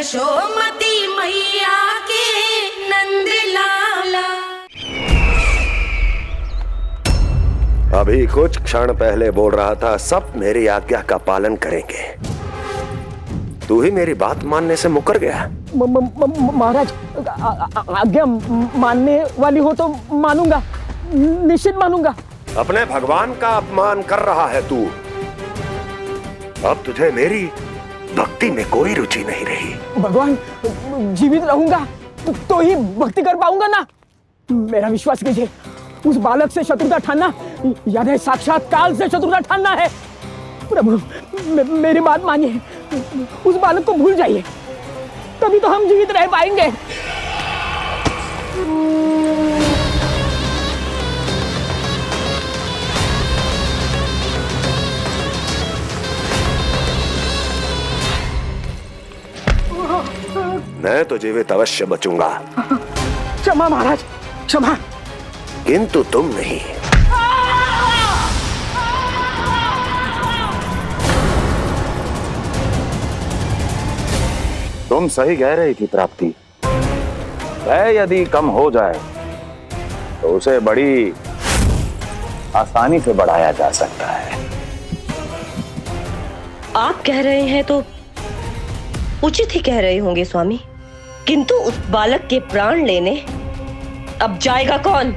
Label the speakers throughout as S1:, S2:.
S1: यशोमती मैया के नंद लाला।
S2: अभी कुछ क्षण पहले बोल रहा था सब मेरी आज्ञा का पालन करेंगे, तू ही मेरी बात मानने से मुकर गया।
S3: महाराज, आज्ञा मानने वाली हो तो मानूंगा, निश्चित मानूंगा।
S2: अपने भगवान का अपमान कर रहा है तू। अब तुझे मेरी भक्ति में कोई रुचि नहीं रही।
S3: भगवान, जीवित रहूंगा तो ही भक्ति कर पाऊंगा ना। मेरा विश्वास कीजिए, उस बालक से शत्रुता ठानना यानी साक्षात काल से शत्रुता ठानना है। प्रभु, मेरी बात मानिए, उस बालक को भूल जाइए, तभी तो हम जीवित रह पाएंगे।
S2: मैं तो जीवित अवश्य बचूंगा।
S3: क्षमा महाराज, क्षमा।
S2: किंतु तुम नहीं।
S4: तुम सही कह रही थी प्राप्ति। भय यदि कम हो जाए तो उसे बड़ी आसानी से बढ़ाया जा सकता है।
S5: आप कह रहे हैं तो उचित ही कह रहे होंगे स्वामी, किंतु उस बालक के प्राण लेने अब जाएगा कौन?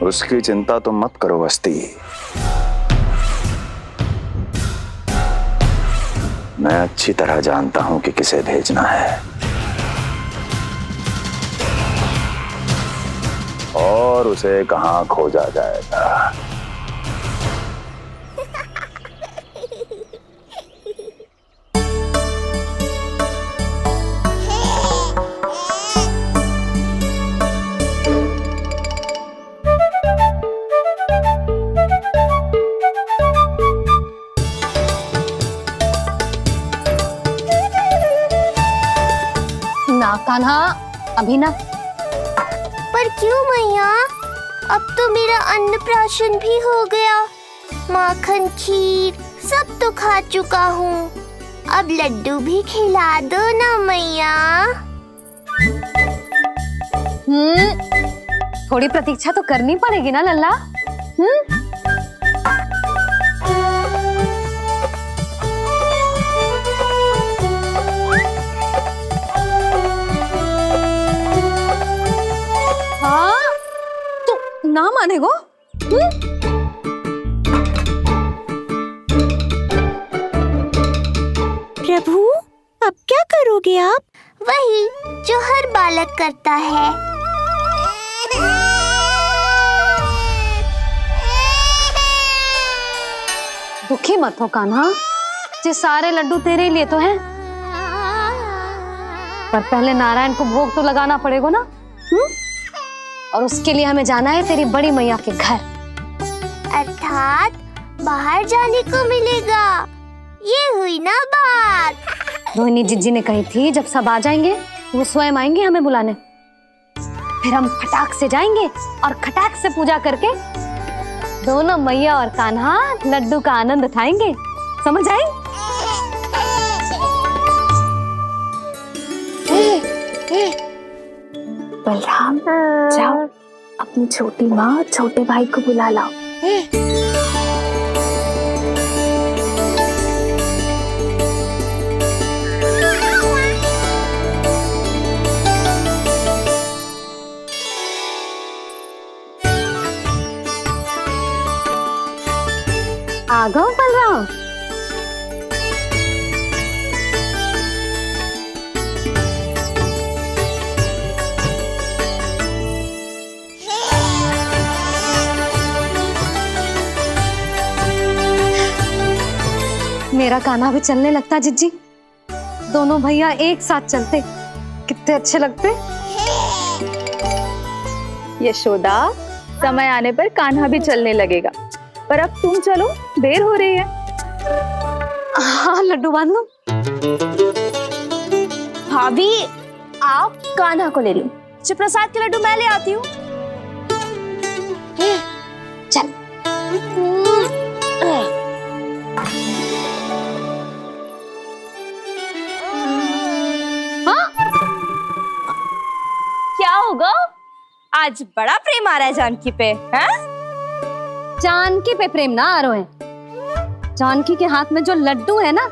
S4: उसकी चिंता तुम मत करो वस्ती। मैं अच्छी तरह जानता हूं कि किसे भेजना है और उसे कहां खोजा जाएगा।
S6: ना कान्हा, अभी ना।
S7: पर क्यों मैया? अब तो मेरा अन्नप्राशन भी हो गया, माखन खीर सब तो खा चुका हूँ। अब लड्डू भी खिला दो ना मैया।
S6: थोड़ी प्रतीक्षा तो करनी पड़ेगी ना लल्ला। ना मानेगो?
S7: प्रभु, अब क्या करोगे आप? वही जो हर बालक करता है।
S6: दुखी मत हो कान्हा, ये सारे लड्डू तेरे लिए तो हैं। पर पहले नारायण को भोग तो लगाना पड़ेगा ना। और उसके लिए हमें जाना है तेरी बड़ी मैया के घर।
S7: अर्थात बाहर जाने को मिलेगा, ये हुई ना बात।
S6: रोहिणी जिज्जी ने कही थी जब सब आ जाएंगे वो स्वयं आएंगे हमें बुलाने। फिर हम फटाक से जाएंगे और खटाक से पूजा करके दोनों मैया और कान्हा लड्डू का आनंद उठाएंगे। समझ आई?
S8: बलराम, जाओ अपनी छोटी माँ और छोटे भाई को बुला लाओ।
S6: आ गओ बलराम। मेरा कान्हा भी चलने लगता जिज्जी। दोनों भैया एक साथ चलते कितने अच्छे लगते।
S8: यशोदा, समय आने पर कान्हा भी चलने लगेगा, पर अब तुम चलो, देर हो रही है।
S6: हाँ, लड्डू बांध लो।
S7: भाभी, आप कान्हा को ले लो, प्रसाद के लड्डू मैं ले आती हूँ।
S6: चल। हाँ? लोगों, आज बड़ा प्रेम आ रहा है जानकी पे, हैं? जानकी पे प्रेम ना आ रहा है, जानकी के हाथ में जो लड्डू है ना,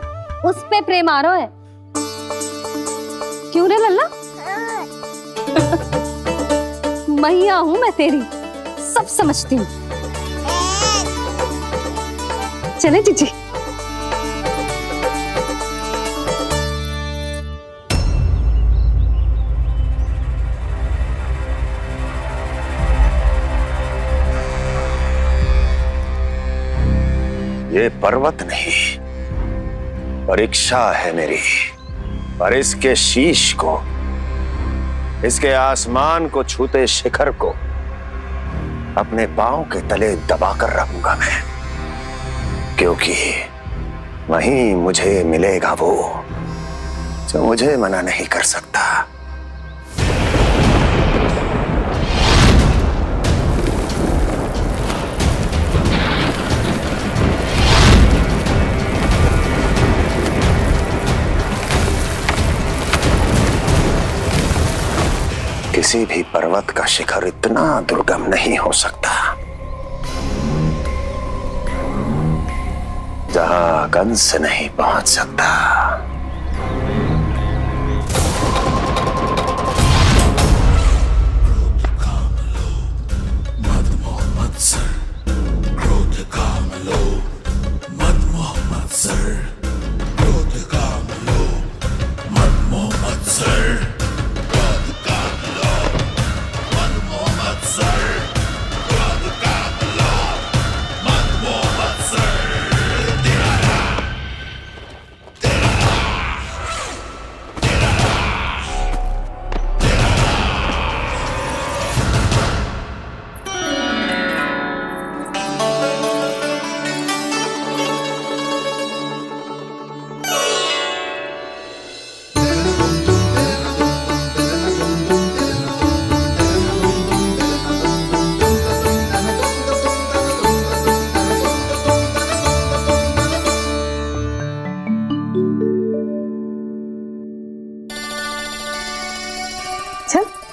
S6: उस पे प्रेम आ रहा है। क्यों रे लल्ला? मैया हूं मैं तेरी, सब समझती हूँ। चले जीजी।
S2: ये पर्वत नहीं, परीक्षा है मेरी, पर इसके शीश को, इसके आसमान को छूते शिखर को अपने पांव के तले दबाकर रखूंगा मैं, क्योंकि वहीं मुझे मिलेगा वो जो मुझे मना नहीं कर सकता। किसी भी पर्वत का शिखर इतना दुर्गम नहीं हो सकता जहां कंस नहीं पहुंच सकता।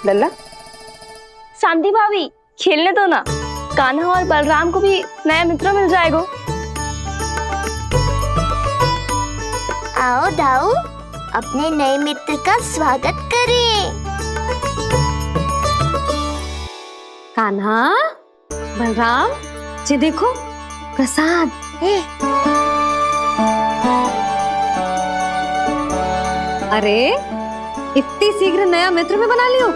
S8: लल्ला,
S6: शांति भाभी, खेलने दो ना, कान्हा और बलराम को भी नया मित्र मिल जाएगा।
S7: आओ दाऊ, अपने नए मित्र का स्वागत करें।
S6: कान्हा, बलराम, ये देखो प्रसाद। अरे इतनी शीघ्र नया मित्र भी बना लियो?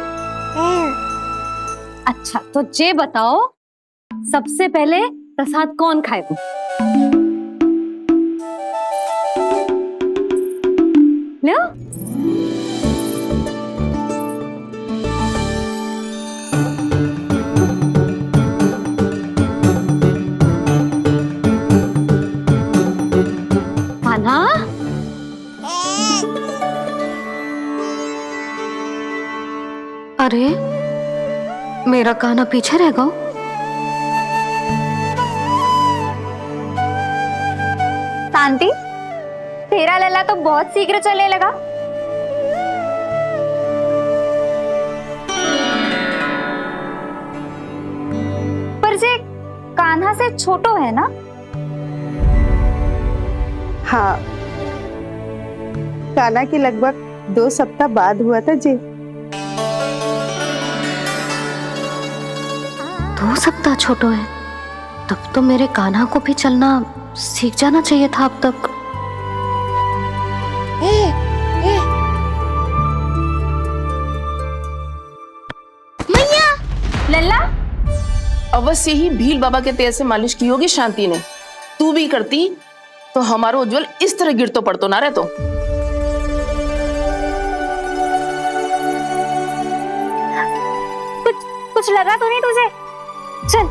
S6: अच्छा तो ये बताओ, सबसे पहले प्रसाद कौन खाएगा? लो। कान्हा, अरे मेरा कान्हा पीछे रहेगा।
S8: शांति, तेरा लल्ला तो बहुत शीघ्र चलने लगा। पर जे कान्हा से छोटो है ना?
S9: हाँ, कान्हा की लगभग 2 सप्ताह बाद हुआ था जी।
S6: 2 सप्ताह छोटो है, तब तो मेरे कान्हा को भी चलना सीख जाना चाहिए था अब तक।
S7: मैया,
S8: लल्ला,
S10: अवश्य ही भील बाबा के तेल से मालिश की होगी शांति ने। तू भी करती तो हमारा उज्जवल इस तरह गिर तो पड़तो ना रहे तो।
S8: कुछ लगा तो नहीं तुझे? चल।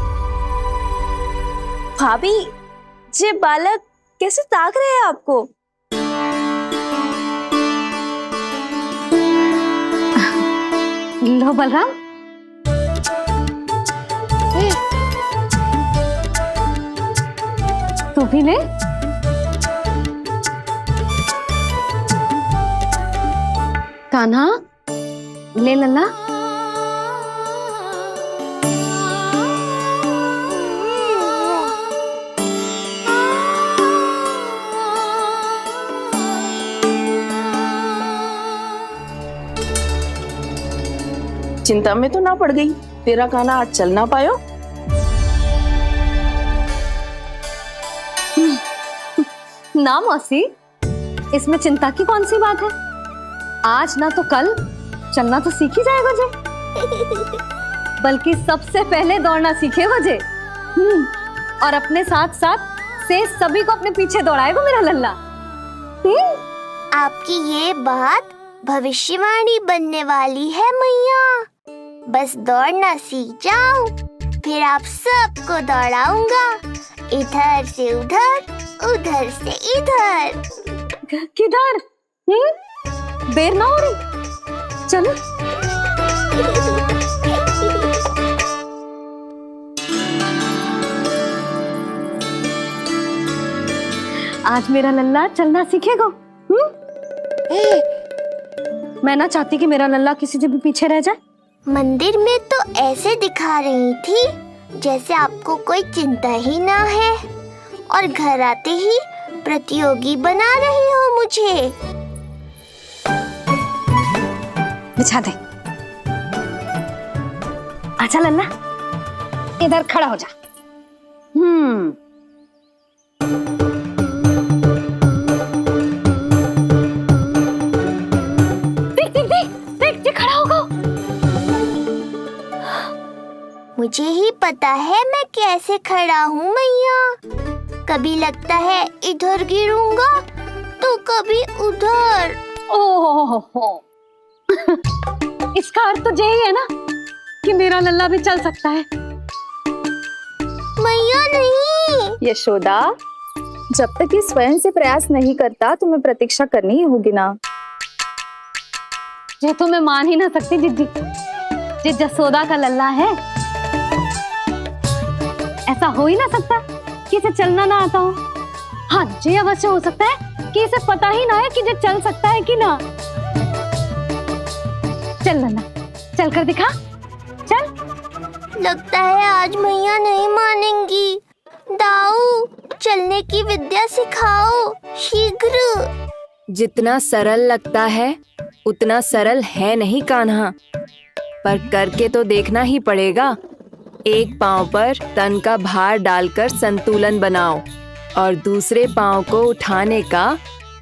S6: भाभी, ये बालक कैसे ताक रहे हैं आपको? लो बलराम। तू भी ले। कान्हा, ले लल्ला।
S10: चिंता में तो ना पड़ गई, तेरा कान्हा आज चल ना पायो।
S6: ना मौसी, इसमें चिंता की कौन सी बात है? आज ना तो कल चलना तो सीख ही जाएगा जे। बल्कि सबसे पहले दौड़ना सीखेगा जे। और अपने साथ साथ से सभी को अपने पीछे दौड़ाएगा मेरा लल्ला।
S7: आपकी ये बात भविष्यवाणी बनने वाली है मैया। बस दौड़ना सीख जाओ, फिर आप सबको दौड़ाऊंगा, इधर से उधर, उधर से इधर।
S6: किधर? देर ना हो रही, चलो। आज मेरा लल्ला चलना सीखेगा। मैं ना चाहती कि मेरा लल्ला किसी से भी पीछे रह जाए।
S7: मंदिर में तो ऐसे दिखा रही थी जैसे आपको कोई चिंता ही ना है, और घर आते ही प्रतियोगी बना रही हो मुझे।
S6: बिछा दे। आजा लल्ला, इधर खड़ा हो जा। देख खड़ा होगा।
S7: मुझे ही पता है मैं कैसे खड़ा हूँ मैया। कभी लगता है इधर गिरूंगा तो कभी उधर।
S6: ओह इसका अर्थ तो यही है ना कि मेरा लल्ला भी चल सकता है।
S7: मैया नहीं।
S8: यशोदा, जब तक ये स्वयं से प्रयास नहीं करता तुम्हें प्रतीक्षा करनी ही होगी ना।
S6: ये तो मैं मान ही ना सकती जिद्दी, ये जसोदा का लल्ला है। ऐसा हो ही ना सकता कि इसे चलना ना आता हो। हाँ, ये अवश्य हो सकता है कि इसे पता ही ना है कि ये चल सकता है कि ना। चल लल्ला, चल कर दिखा, चल।
S7: लगता है आज मैया नहीं मानेंगी। दाऊ, चलने की विद्या सिखाओ शीघ्र।
S11: जितना सरल लगता है उतना सरल है नहीं कान्हा, पर करके तो देखना ही पड़ेगा। एक पांव पर तन का भार डालकर संतुलन बनाओ और दूसरे पांव को उठाने का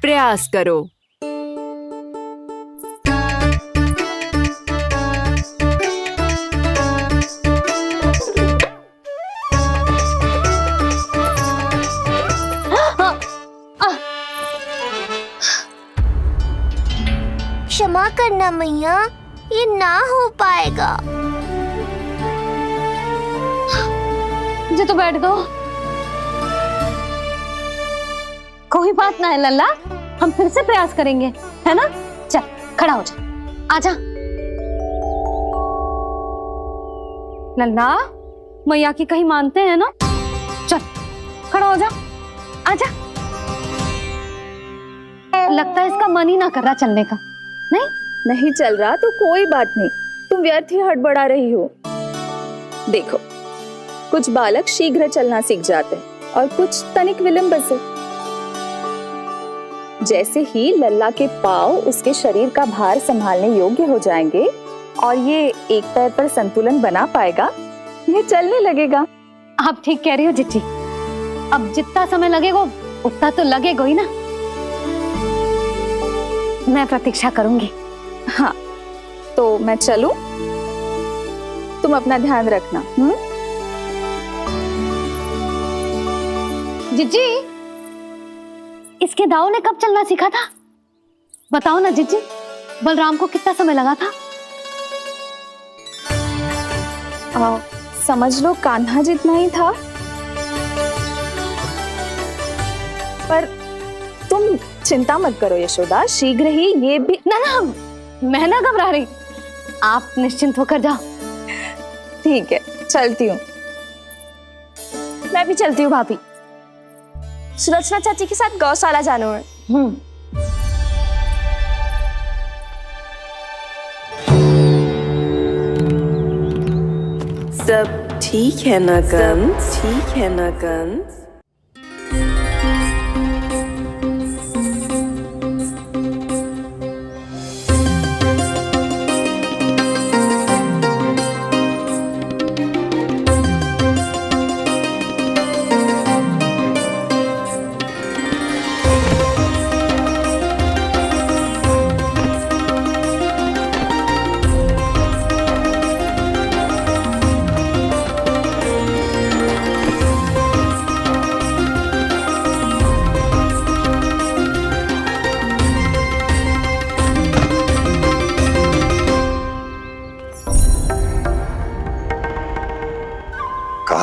S11: प्रयास करो।
S7: क्षमा करना मैया, ये ना हो पाएगा।
S6: मुझे तो बैठ दो। कोई बात ना है लल्ला, हम फिर से प्रयास करेंगे, है ना? चल खड़ा हो जा, आजा। लल्ला, मैया की कहीं मानते हैं ना? चल खड़ा हो जा, आजा। लगता है इसका मन ही ना कर रहा चलने का।
S8: नहीं चल रहा तो कोई बात नहीं, तुम व्यर्थ ही हड़बड़ा रही हो। देखो, कुछ बालक शीघ्र चलना सीख जाते हैं और कुछ तनिक विलंब से। जैसे ही लल्ला के पांव उसके शरीर का भार संभालने योग्य हो जाएंगे और ये एक पैर पर संतुलन बना पाएगा, ये चलने लगेगा।
S6: आप ठीक कह रही हो जिज्जी। अब जितना समय लगेगा उतना तो लगेगा ही ना। मैं प्रतीक्षा करूंगी।
S8: हाँ, तो मैं चलूं? तुम अपना ध्यान रखना।
S6: जिज्जी, इसके दाऊ ने कब चलना सीखा था? बताओ ना जिज्जी, बलराम को कितना समय लगा था?
S8: समझ लो कान्हा जितना ही था। पर तुम चिंता मत करो यशोदा, शीघ्र ही ये भी।
S6: ना, मैं ना घबरा रही, आप निश्चिंत होकर जाओ।
S8: ठीक है, चलती हूँ।
S6: मैं भी चलती हूँ भाभी।
S8: सुलोचना चाची के साथ गौशाला जाना है।
S1: सब ठीक है ना कंस? ठीक है ना कंस?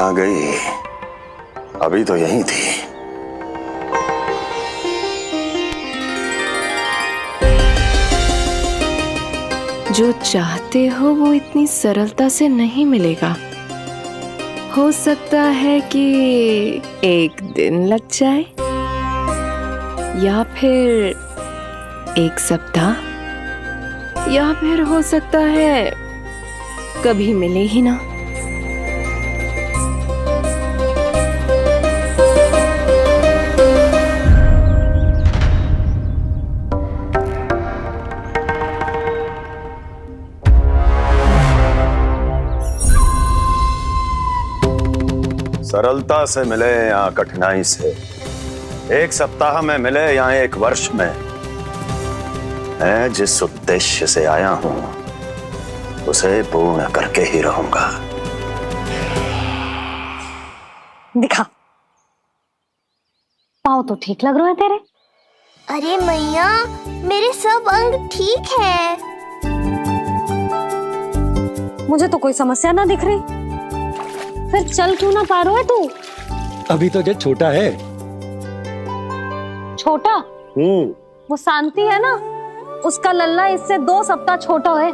S2: कहाँ गई? अभी तो यहीं थी।
S11: जो चाहते हो वो इतनी सरलता से नहीं मिलेगा। हो सकता है कि एक दिन लग जाए या फिर एक सप्ताह या फिर हो सकता है कभी मिले ही ना।
S2: सरलता से मिले या कठिनाई से, एक सप्ताह में मिले या एक वर्ष में, मैं जिस उद्देश्य से आया हूं उसे पूर्ण करके ही रहूंगा।
S6: दिखा, पाँव तो ठीक लग रहा है तेरे।
S7: अरे मैया, मेरे सब अंग ठीक है।
S6: मुझे तो कोई समस्या ना दिख रही। फिर चल क्यों ना पा रहा है तू?
S3: अभी तो जब छोटा है।
S6: छोटा? वो शांति है ना, उसका लल्ला इससे 2 सप्ताह छोटा है।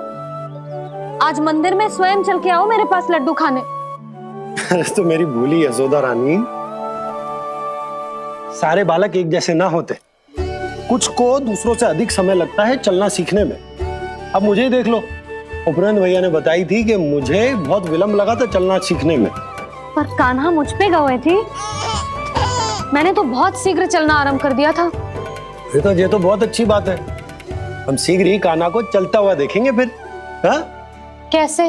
S6: आज मंदिर में स्वयं चल के आओ मेरे पास लड्डू खाने।
S12: तो मेरी भूली यशोदा रानी, सारे बालक एक जैसे ना होते। कुछ को दूसरों से अधिक समय लगता है चलना सीखने में। अब मुझे ही देख लो, उपरांत भैया ने बताई थी कि मुझे बहुत विलंब लगा था चलना सीखने में।
S6: पर कान्हा मुझ पे गए थी। मैंने तो बहुत शीघ्र चलना आरंभ कर दिया था।
S12: ये तो बहुत अच्छी बात है। हम शीघ्र ही कान्हा को चलता हुआ देखेंगे फिर। हा?
S6: कैसे?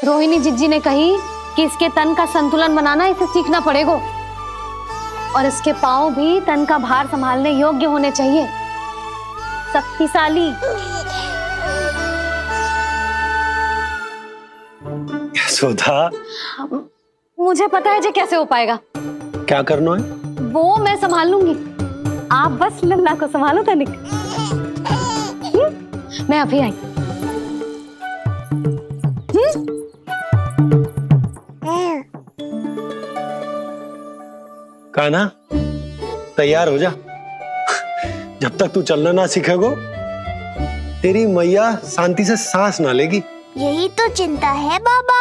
S6: रोहिणी जिज्जी ने कही कि इसके तन का संतुलन बनाना इसे सीखना पड़ेगा और इसके पांव भी तन का भार संभालने योग्य होने चाहिए। शक्तिशाली।
S12: यशोदा,
S6: मुझे पता है जी कैसे हो पाएगा।
S12: क्या करना है?
S6: वो मैं संभाल लूंगी। आप बस लल्ला को संभालो तनिक। मैं अभी आई।
S12: कान्हा, तैयार हो जा। जब तक तू चलना ना सीखेगो, तेरी मैया शांति से सांस ना लेगी।
S7: यही तो चिंता है बाबा।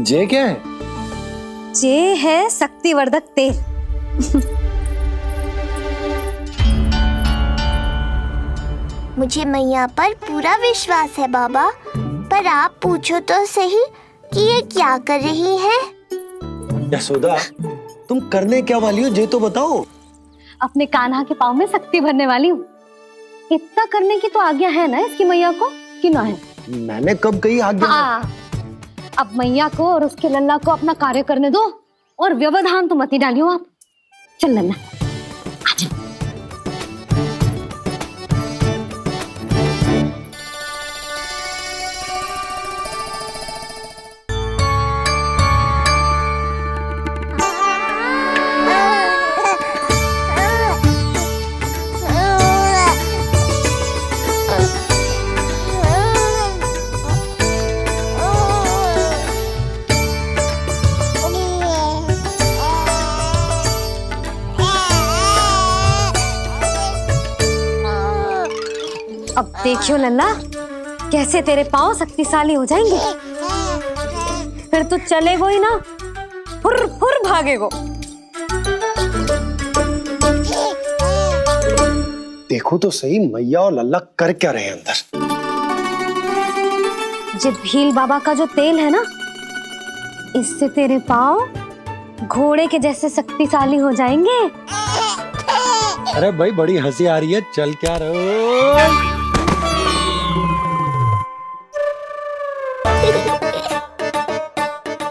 S12: जे क्या है?
S6: जे है शक्तिवर्धक तेल।
S7: मुझे मैया पर पूरा विश्वास है बाबा, पर आप पूछो तो सही कि ये क्या कर रही है।
S12: यशोदा, तुम करने क्या वाली हो, जे तो बताओ।
S6: अपने कान्हा के पाँव में शक्ति भरने वाली हूँ। इतना करने की तो आज्ञा है ना इसकी मैया को, कि ना है?
S12: मैंने कब कही आज्ञा?
S6: अब मैया को और उसके लल्ला को अपना कार्य करने दो और व्यवधान तो मत ही डालियो आप। चल लल्ला, आजा। अब देखियो लल्ला, कैसे तेरे पांव शक्तिशाली हो जाएंगे। फिर तू चलेगो ही ना, फुर फुर भागेगो।
S12: देखो तो सही, मैया और लल्ला कर क्या रहे हैं अंदर।
S6: ये भील बाबा का जो तेल है ना, इससे तेरे पांव घोड़े के जैसे शक्तिशाली हो जाएंगे।
S12: अरे भाई, बड़ी हंसी आ रही है, चल क्या रहे।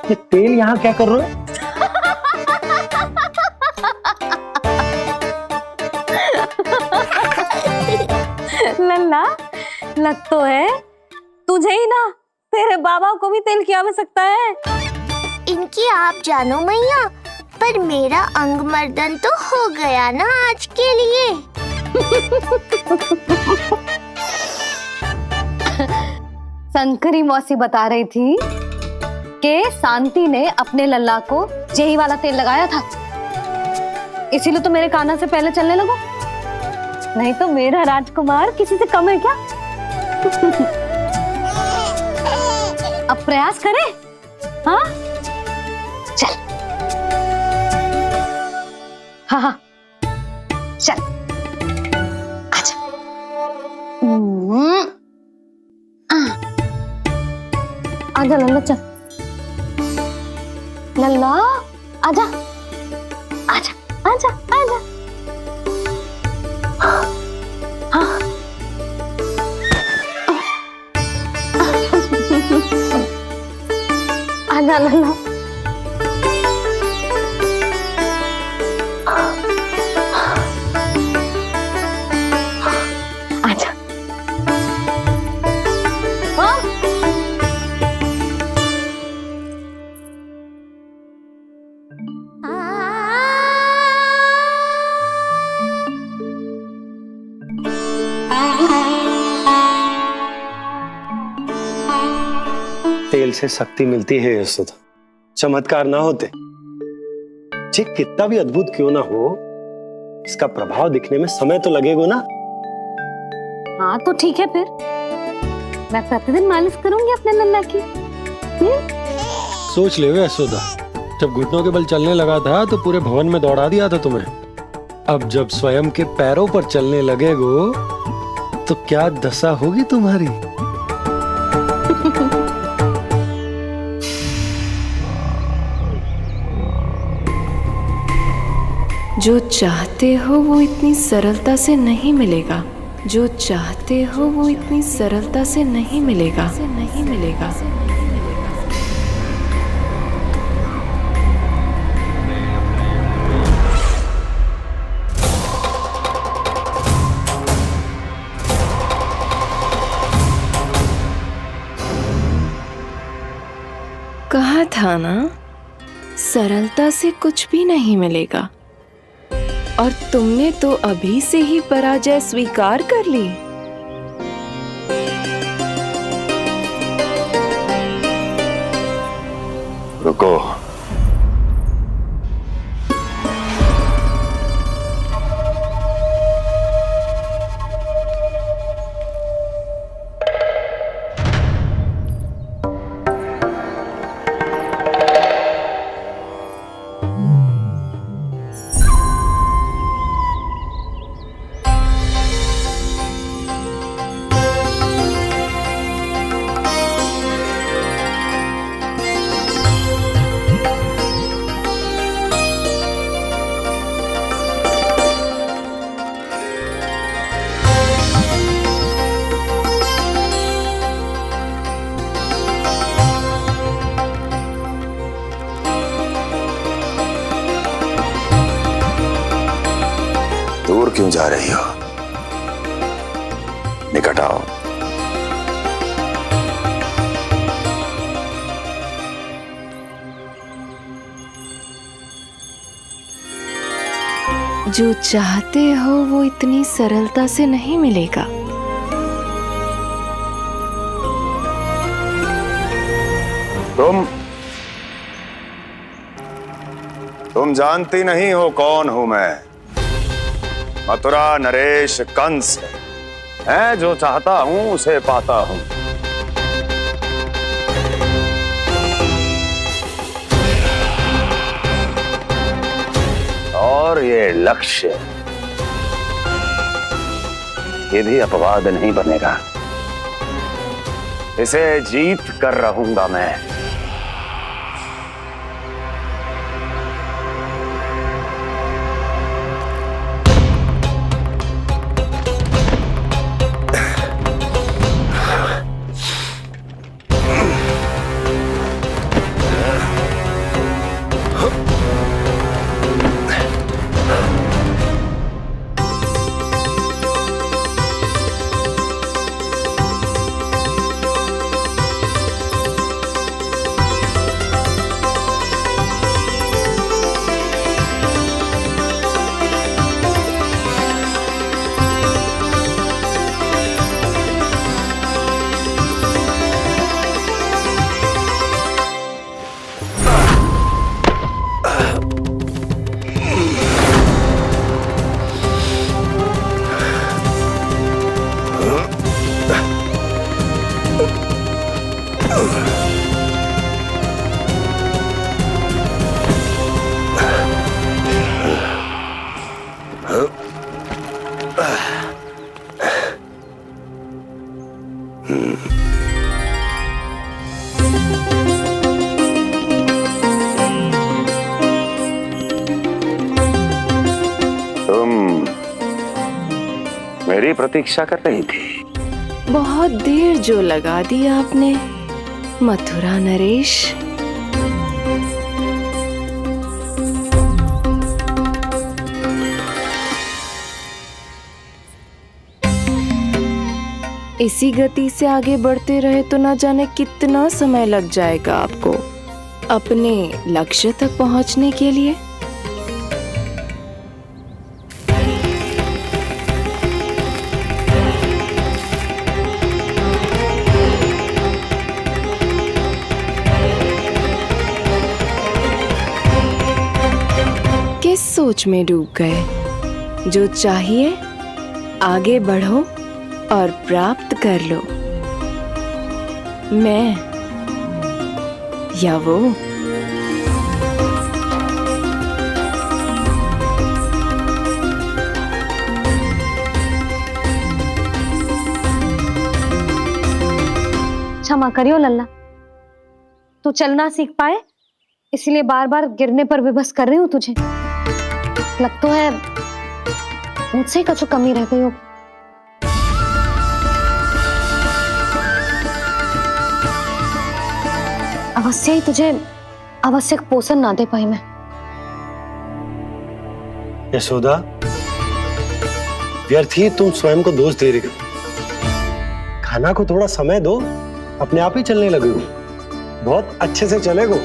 S12: ये तेल यहाँ क्या कर रहे हो?
S6: लल्ला, लग तो है तुझे ही ना, तेरे बाबा को भी तेल की आवश्यकता है।
S7: इनकी आप जानो मैया, पर मेरा अंग मर्दन तो हो गया ना आज के लिए।
S6: शंकरी मौसी बता रही थी कि शांति ने अपने लल्ला को यही वाला तेल लगाया था, इसीलिए तो मेरे कान्हा से पहले चलने लगो, नहीं तो मेरा राजकुमार किसी से कम है क्या? अब प्रयास करें, हाँ? चल, हाँ हाँ, चल, आजा। आजा लल्ला, चल लल्ला, आजा आजा आजा आजा। हाँ। आजा लल्ला। आजा। हाँ।
S12: तेल से शक्ति मिलती है यशोदा, चमत्कार ना होते, जे कितना भी अद्भुत क्यों ना हो, इसका प्रभाव दिखने में समय तो लगेगा ना।
S6: हाँ तो ठीक है, फिर मैं प्रतिदिन मालिश करूंगी अपने लल्ला की।
S12: सोच ले यशोदा, जब घुटनों के बल चलने लगा था तो पूरे भवन में दौड़ा दिया था तुम्हें, अब जब स्वयं के पैरों पर चलने लगेगो तो क्या दशा होगी तुम्हारी।
S11: जो चाहते हो वो इतनी सरलता से नहीं मिलेगा, जो चाहते हो वो इतनी सरलता से नहीं मिलेगा, नहीं मिलेगा। कहा था ना, सरलता से कुछ भी नहीं मिलेगा, और तुमने तो अभी से ही पराजय स्वीकार कर ली।
S2: रुको, दूर क्यों जा रही हो? निकट आओ।
S11: जो चाहते हो वो इतनी सरलता से नहीं मिलेगा।
S2: तुम जानती नहीं हो कौन हूं मैं। मथुरा नरेश कंस है, जो चाहता हूं उसे पाता हूं। और ये लक्ष्य, ये भी अपवाद नहीं बनेगा। इसे जीत कर रहूंगा मैं। तुम मेरी प्रतीक्षा कर रही थी।
S11: बहुत देर जो लगा दी आपने मथुरा नरेश। इसी गति से आगे बढ़ते रहे तो ना जाने कितना समय लग जाएगा आपको अपने लक्ष्य तक पहुंचने के लिए। किस सोच में डूब गए? जो चाहिए आगे बढ़ो और प्राप्त कर लो। मैं या वो?
S6: क्षमा करियो लल्ला, तू चलना सीख पाए इसलिए बार बार गिरने पर विवश कर रही हूँ तुझे। लगता है मुझसे कछु कमी रह गई हो। अवश्य ही तुझे आवश्यक पोषण ना दे पाई मैं।
S12: यशोदा, व्यर्थ ही तुम स्वयं को दोष दे रही हो। खाना को थोड़ा समय दो, अपने आप ही चलने लगेगो, बहुत अच्छे से चलेगो।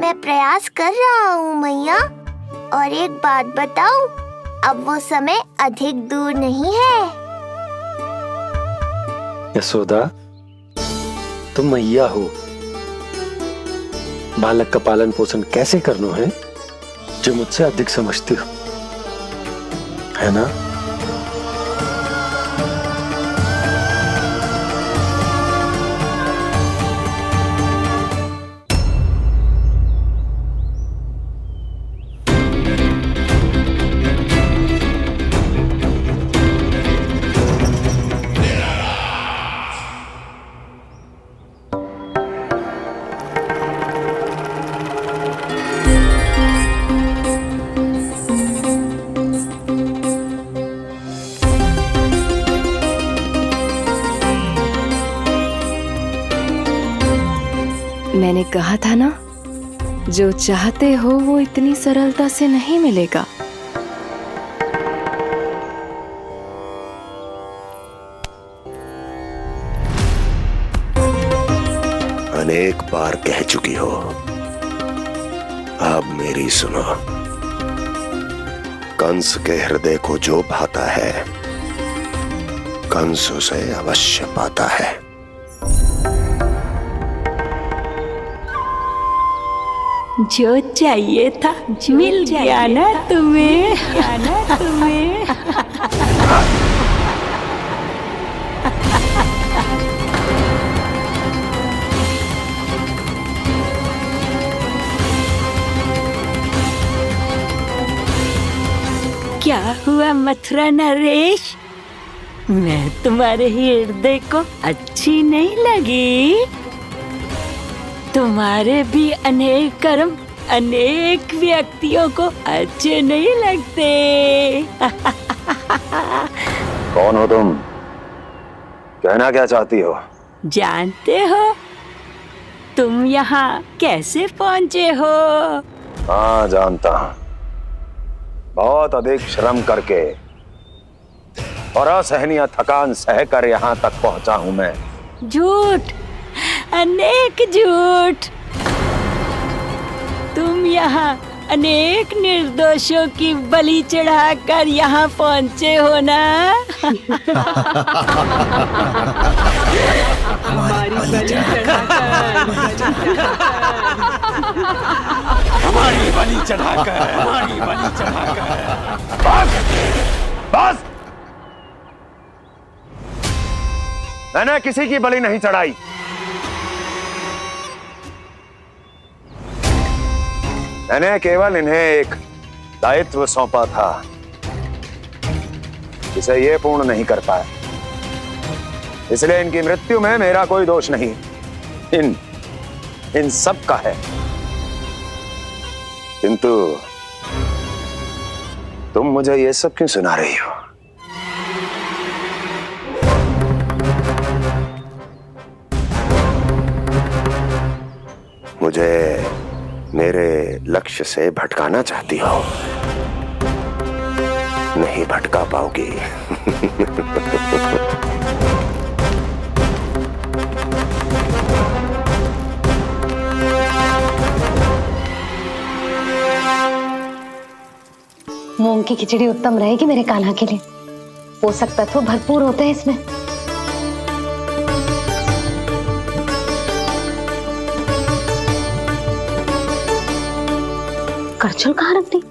S7: मैं प्रयास कर रहा हूँ मैया। और एक बात बताऊं, अब वो समय अधिक दूर नहीं है।
S12: यशोदा, तुम मैया हो, बालक का पालन पोषण कैसे करना है जो मुझसे अधिक समझती हो, है ना?
S11: मैंने कहा था ना, जो चाहते हो वो इतनी सरलता से नहीं मिलेगा।
S2: अनेक बार कह चुकी हो, अब मेरी सुनो। कंस के हृदय को जो भाता है, कंस उसे अवश्य पाता है।
S1: जो चाहिए था मिल गया ना तुम्हें। क्या हुआ मथुरा नरेश, मैं तुम्हारे हृदय को अच्छी नहीं लगी? तुम्हारे भी अनेक कर्म अनेक व्यक्तियों को अच्छे नहीं लगते।
S2: कौन हो तुम? कहना क्या चाहती हो?
S1: जानते हो तुम यहाँ कैसे पहुँचे हो?
S2: हाँ, जानता हूँ। बहुत अधिक श्रम करके और असहनीय थकान सहकर यहाँ तक पहुँचा हूँ मैं।
S1: झूठ, अनेक झूठ। तुम यहाँ अनेक निर्दोषों की बलि चढ़ाकर यहाँ पहुँचे हो ना? हमारी बलि चढ़ाकर,
S12: हमारी बलि चढ़ाकर।
S2: बस, बस। मैंने किसी की बलि नहीं चढ़ाई। मैंने केवल इन्हें एक दायित्व सौंपा था जिसे ये पूर्ण नहीं कर पाए, इसलिए इनकी मृत्यु में मेरा कोई दोष नहीं, इन सब का है। किंतु तुम मुझे ये सब क्यों सुना रही हो? मुझे मेरे लक्ष्य से भटकाना चाहती हो? नहीं भटका पाओगी।
S6: मूंग की खिचड़ी उत्तम रहेगी मेरे कान्हा के लिए। पोषक तत्व भरपूर होते हैं इसमें। करछुल कहाँ रख दी?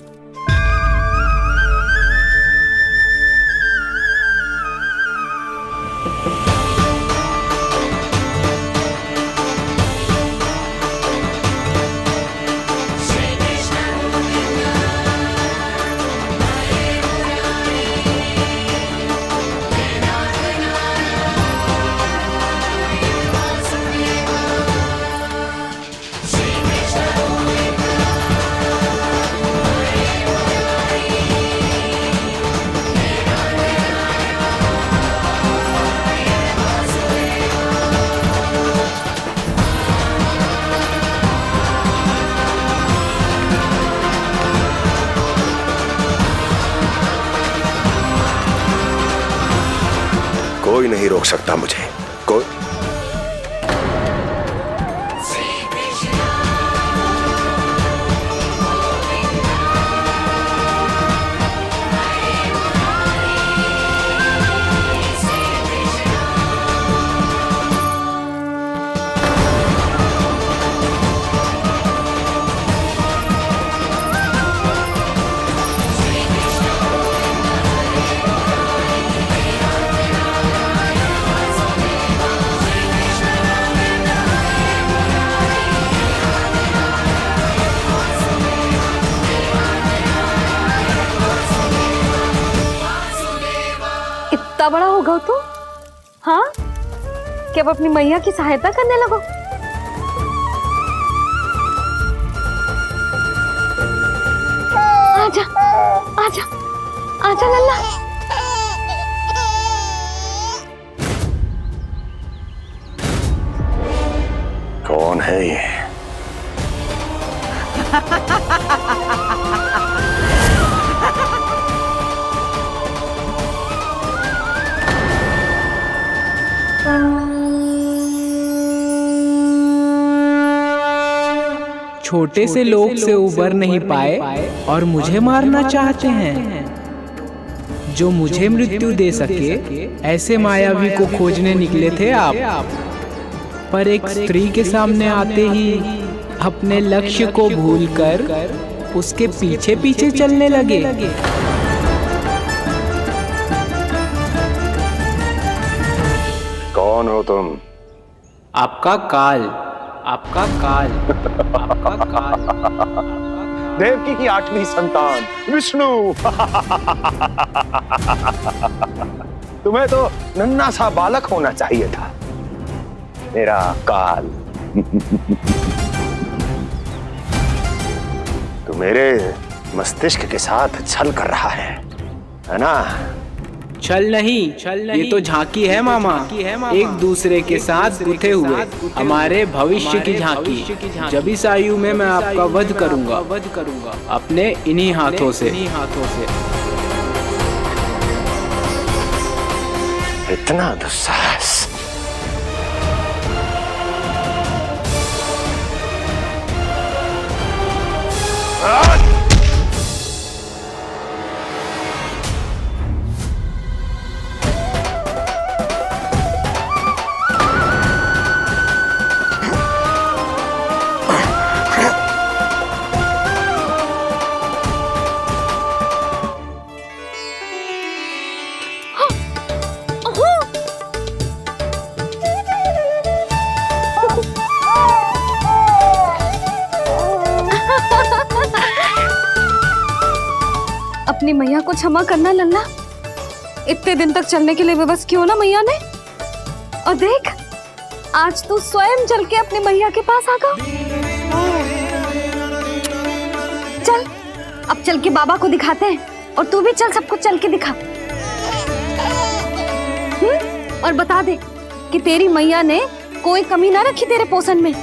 S2: कोई नहीं रोक सकता मुझे, कोई।
S6: इतना बड़ा हो गया तू? हाँ, कि अब अपनी मैया की सहायता करने लगो। आजा, आजा, आजा लल्ला।
S2: कौन है ये?
S3: छोटे से लोग से उबर नहीं पाए और मुझे मारना चाहते हैं। जो मुझे मृत्यु दे सके ऐसे मायावी को खोजने निकले थे आप, पर एक स्त्री के सामने आते ही अपने लक्ष्य को भूलकर उसके पीछे पीछे चलने लगे।
S2: कौन हो तुम?
S3: आपका काल, आपका काल, आपका काल।
S2: देवकी की 8वीं संतान विष्णु। तुम्हें तो नन्हा सा बालक होना चाहिए था, मेरा काल। तू मेरे मस्तिष्क के साथ छल कर रहा है ना?
S3: छल नहीं, ये तो झांकी है मामा। एक दूसरे के साथ गुथे हुए हमारे भविष्य की झांकी। जब इस आयु में मैं आपका वध करूंगा अपने इन्हीं हाथों से।
S2: इतना दुस्साहस!
S6: अपनी मैया को क्षमा करना लल्ला। इतने दिन तक चलने के लिए विवश क्यों ना मैया ने। और देख आज तू स्वयं चल के अपनी मैया के पास आ गया। चल अब चल के बाबा को दिखाते हैं, और तू भी चल सबको चल के दिखा। और बता दे कि तेरी मैया ने कोई कमी ना रखी तेरे पोषण में।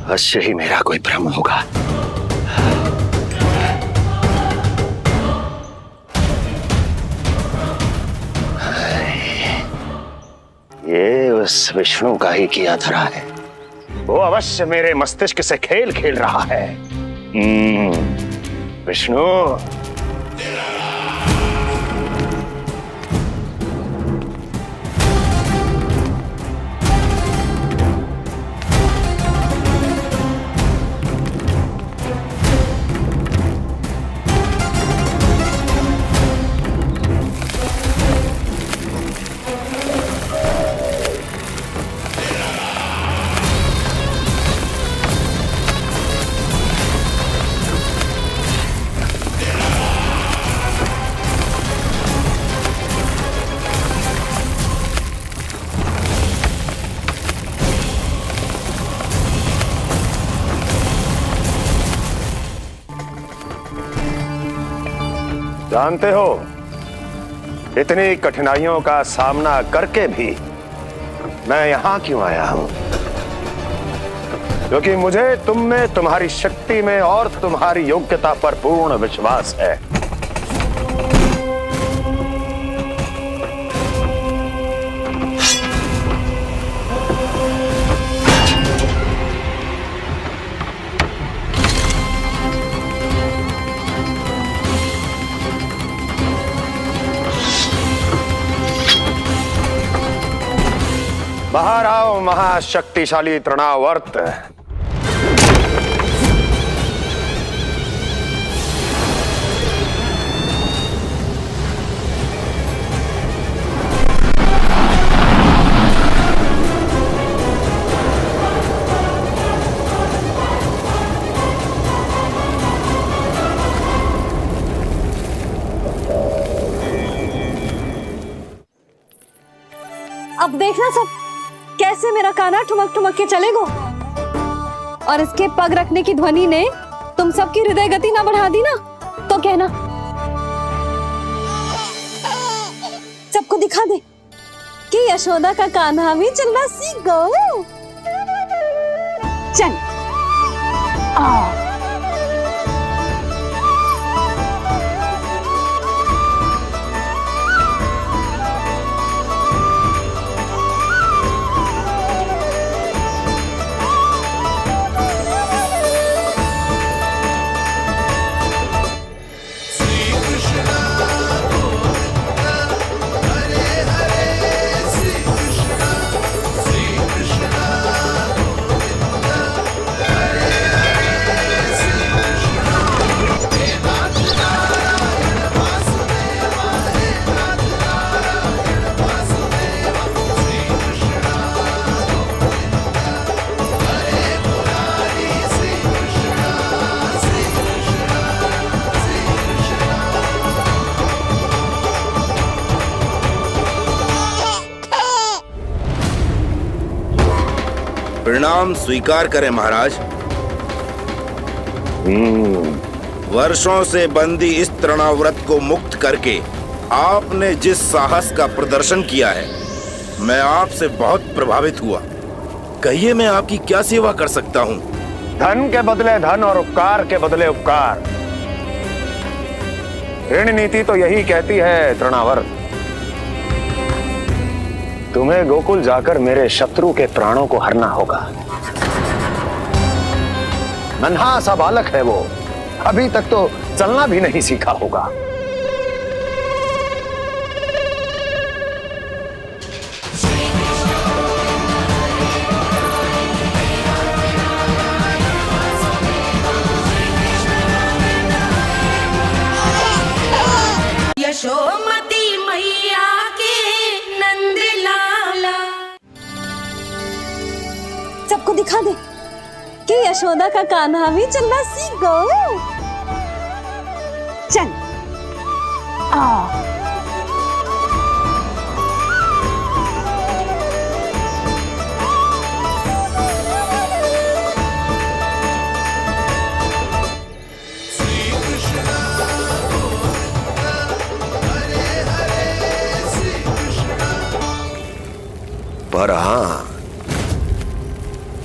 S2: अवश्य ही मेरा कोई भ्रम होगा। ये उस विष्णु का ही किया धरा है। वो अवश्य मेरे मस्तिष्क से खेल खेल रहा है। विष्णु, जानते हो इतनी कठिनाइयों का सामना करके भी मैं यहां क्यों आया हूं? क्योंकि मुझे तुम में, तुम्हारी शक्ति में और तुम्हारी योग्यता पर पूर्ण विश्वास है। बाहर आओ महाशक्तिशाली तृणावर्त।
S6: अब देखना सब कैसे मेरा कान्हा ठुमक ठुमक के चलेगो। और इसके पग रखने की ध्वनि ने तुम सबकी हृदय गति ना बढ़ा दी ना, तो कहना। सबको दिखा दे कि यशोदा का कान्हा भी चलना सीख गो। चल
S13: प्रणाम स्वीकार करें महाराज। वर्षों से बंदी इस तृणाव्रत को मुक्त करके आपने जिस साहस का प्रदर्शन किया है, मैं आपसे बहुत प्रभावित हुआ। कहिए मैं आपकी क्या सेवा कर सकता हूँ?
S2: धन के बदले धन और उपकार के बदले उपकार। ऋण नीति तो यही कहती है तृणावर्त। तुम्हें गोकुल जाकर मेरे शत्रु के प्राणों को हरना होगा। नन्हा सा बालक है वो, अभी तक तो चलना भी नहीं सीखा होगा।
S1: यशोमती मैया के नंद लाला।
S6: सबको दिखा दे कि यशोदा का कान्हा भी चलना सीख गो। चल आ
S2: पर हां,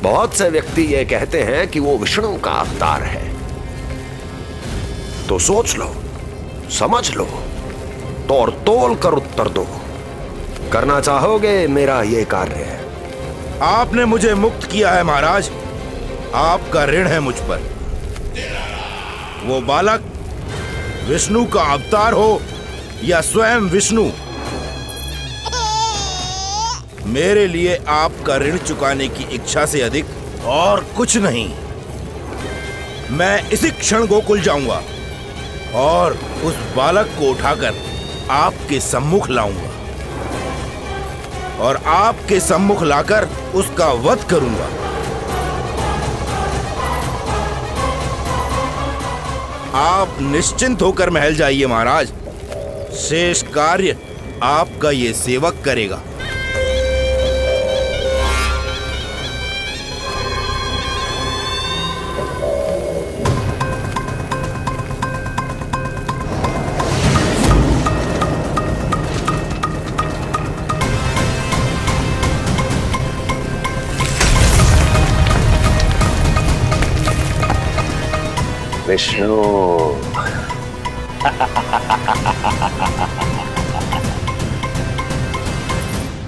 S2: बहुत से व्यक्ति ये कहते हैं कि वो विष्णु का अवतार है। तो सोच लो, समझ लो, तोड़ तोल कर उत्तर दो। करना चाहोगे मेरा ये कार्य?
S13: आपने मुझे मुक्त किया है महाराज, आपका ऋण है मुझ पर। वो बालक विष्णु का अवतार हो या स्वयं विष्णु, मेरे लिए आपका ऋण चुकाने की इच्छा से अधिक और कुछ नहीं। मैं इसी क्षण गोकुल जाऊंगा और उस बालक को उठाकर आपके सम्मुख लाऊंगा और आपके सम्मुख लाकर उसका वध करूंगा। आप निश्चिंत होकर महल जाइए महाराज, शेष कार्य आपका ये सेवक करेगा।
S2: विष्णु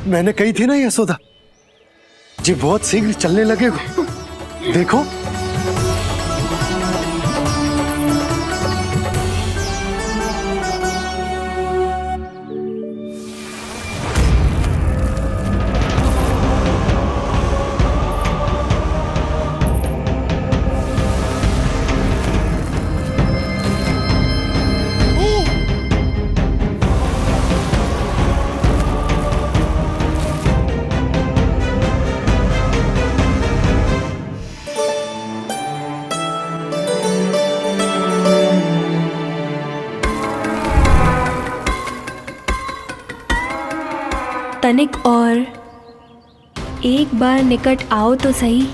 S12: मैंने कही थी ना यशोदा जी, बहुत शीघ्र चलने लगेगा। देखो
S11: तनिक और एक बार निकट आओ तो सही,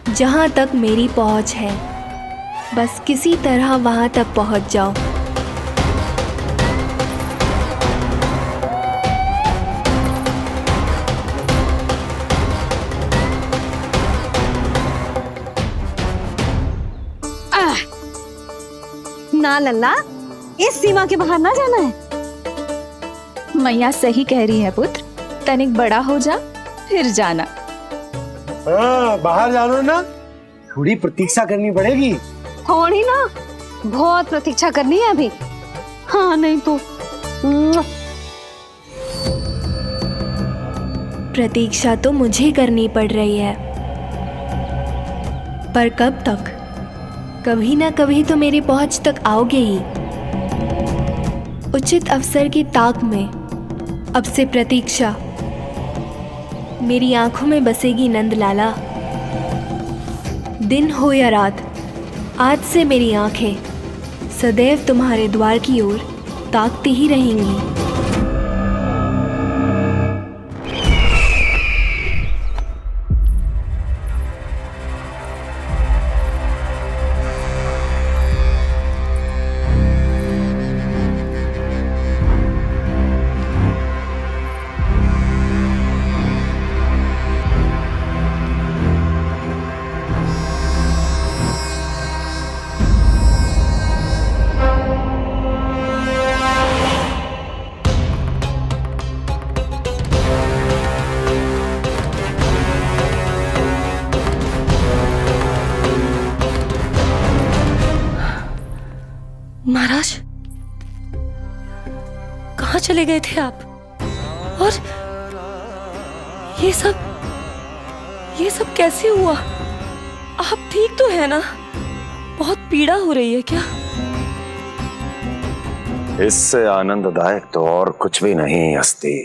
S11: जहाँ तक मेरी पहुँच है, बस किसी तरह वहाँ तक पहुँच जाओ।
S6: ना लल्ला, इस सीमा के बाहर ना जाना है।
S8: मैया सही कह रही है पुत्र, तनिक बड़ा हो जा फिर जाना।
S12: हाँ, बाहर जानो ना, थोड़ी प्रतीक्षा करनी पड़ेगी।
S6: थोड़ी ना, बहुत प्रतीक्षा करनी है अभी। हाँ नहीं तो
S11: प्रतीक्षा तो मुझे करनी पड़ रही है, पर कब तक? कभी ना कभी तो मेरी पहुंच तक आओगे ही। उचित अवसर की ताक में अब से प्रतीक्षा मेरी आंखों में बसेगी नंदलाला। दिन हो या रात, आज से मेरी आंखें सदैव तुम्हारे द्वार की ओर ताकती ही रहेंगी। चले गए थे आप? और ये सब कैसे हुआ? आप ठीक तो है ना? बहुत पीड़ा हो रही है क्या?
S2: इससे आनंददायक तो और कुछ भी नहीं हस्ती।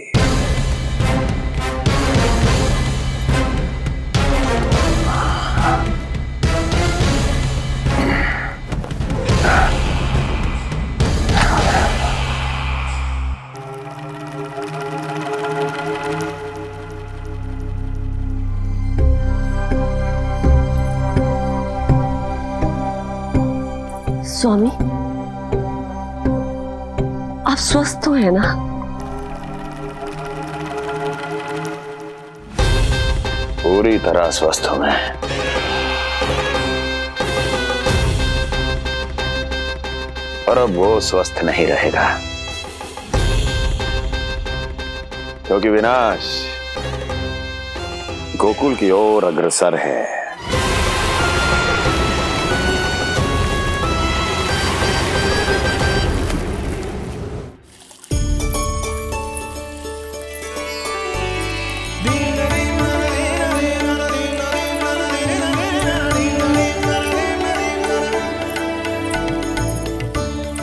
S5: स्वामी, आप स्वस्थ तो है ना?
S2: पूरी तरह स्वस्थ हूं मैं। और अब वो स्वस्थ नहीं रहेगा, क्योंकि विनाश गोकुल की ओर अग्रसर है।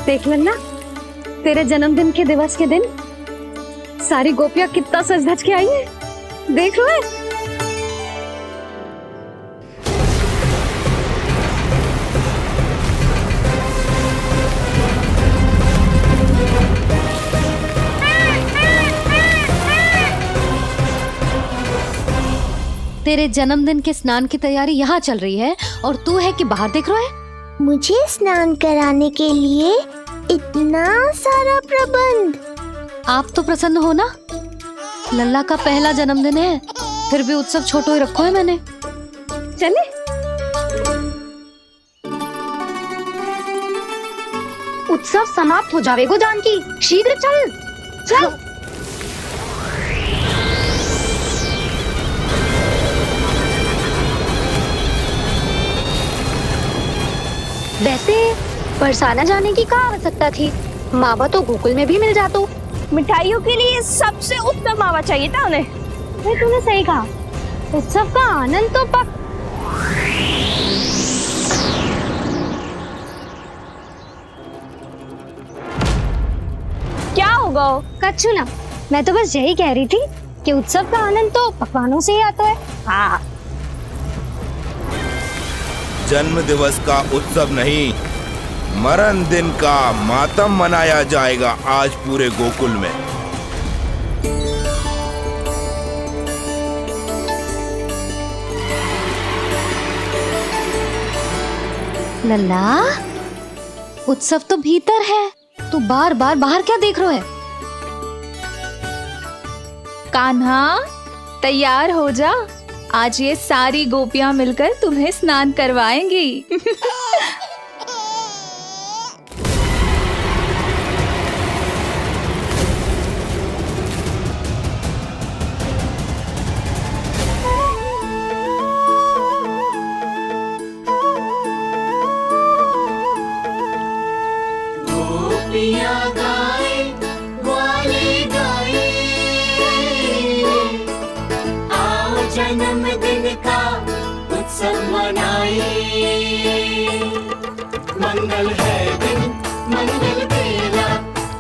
S6: देख लेना, तेरे जन्मदिन के दिवस के दिन सारी गोपियां कितना सज धज के आई है। देख रहे हैं? तेरे जन्मदिन के स्नान की तैयारी यहाँ चल रही है और तू है कि बाहर देख रहा है?
S7: मुझे स्नान कराने के लिए इतना सारा प्रबंध।
S6: आप तो प्रसन्न हो ना? लल्ला का पहला जन्मदिन है, फिर भी उत्सव छोटो ही रखो है मैंने। चले? उत्सव समाप्त हो जाएगा जानकी, शीघ्र चल चल। वैसे बरसाना जाने की क्या आवश्यकता थी? मावा तो गोकुल में भी मिल जाता। मिठाइयों के लिए सबसे उत्तम मावा चाहिए था उन्हें। तूने सही कहा, उत्सव का आनंद तो पक। क्या होगा? कच्चू ना, मैं तो बस यही कह रही थी कि उत्सव का आनंद तो पकवानों से ही आता है। हाँ,
S13: जन्म दिवस का उत्सव नहीं, मरण दिन का मातम मनाया जाएगा आज पूरे गोकुल में।
S6: लल्ला, उत्सव तो भीतर है, तू बार बार बाहर क्या देख रहा है?
S8: कान्हा, तैयार हो जा, आज ये सारी गोपियां मिलकर तुम्हें स्नान करवाएंगी।
S14: जन्मदिन का उत्सव मनाए, मंगल है दिन मंगल बेला,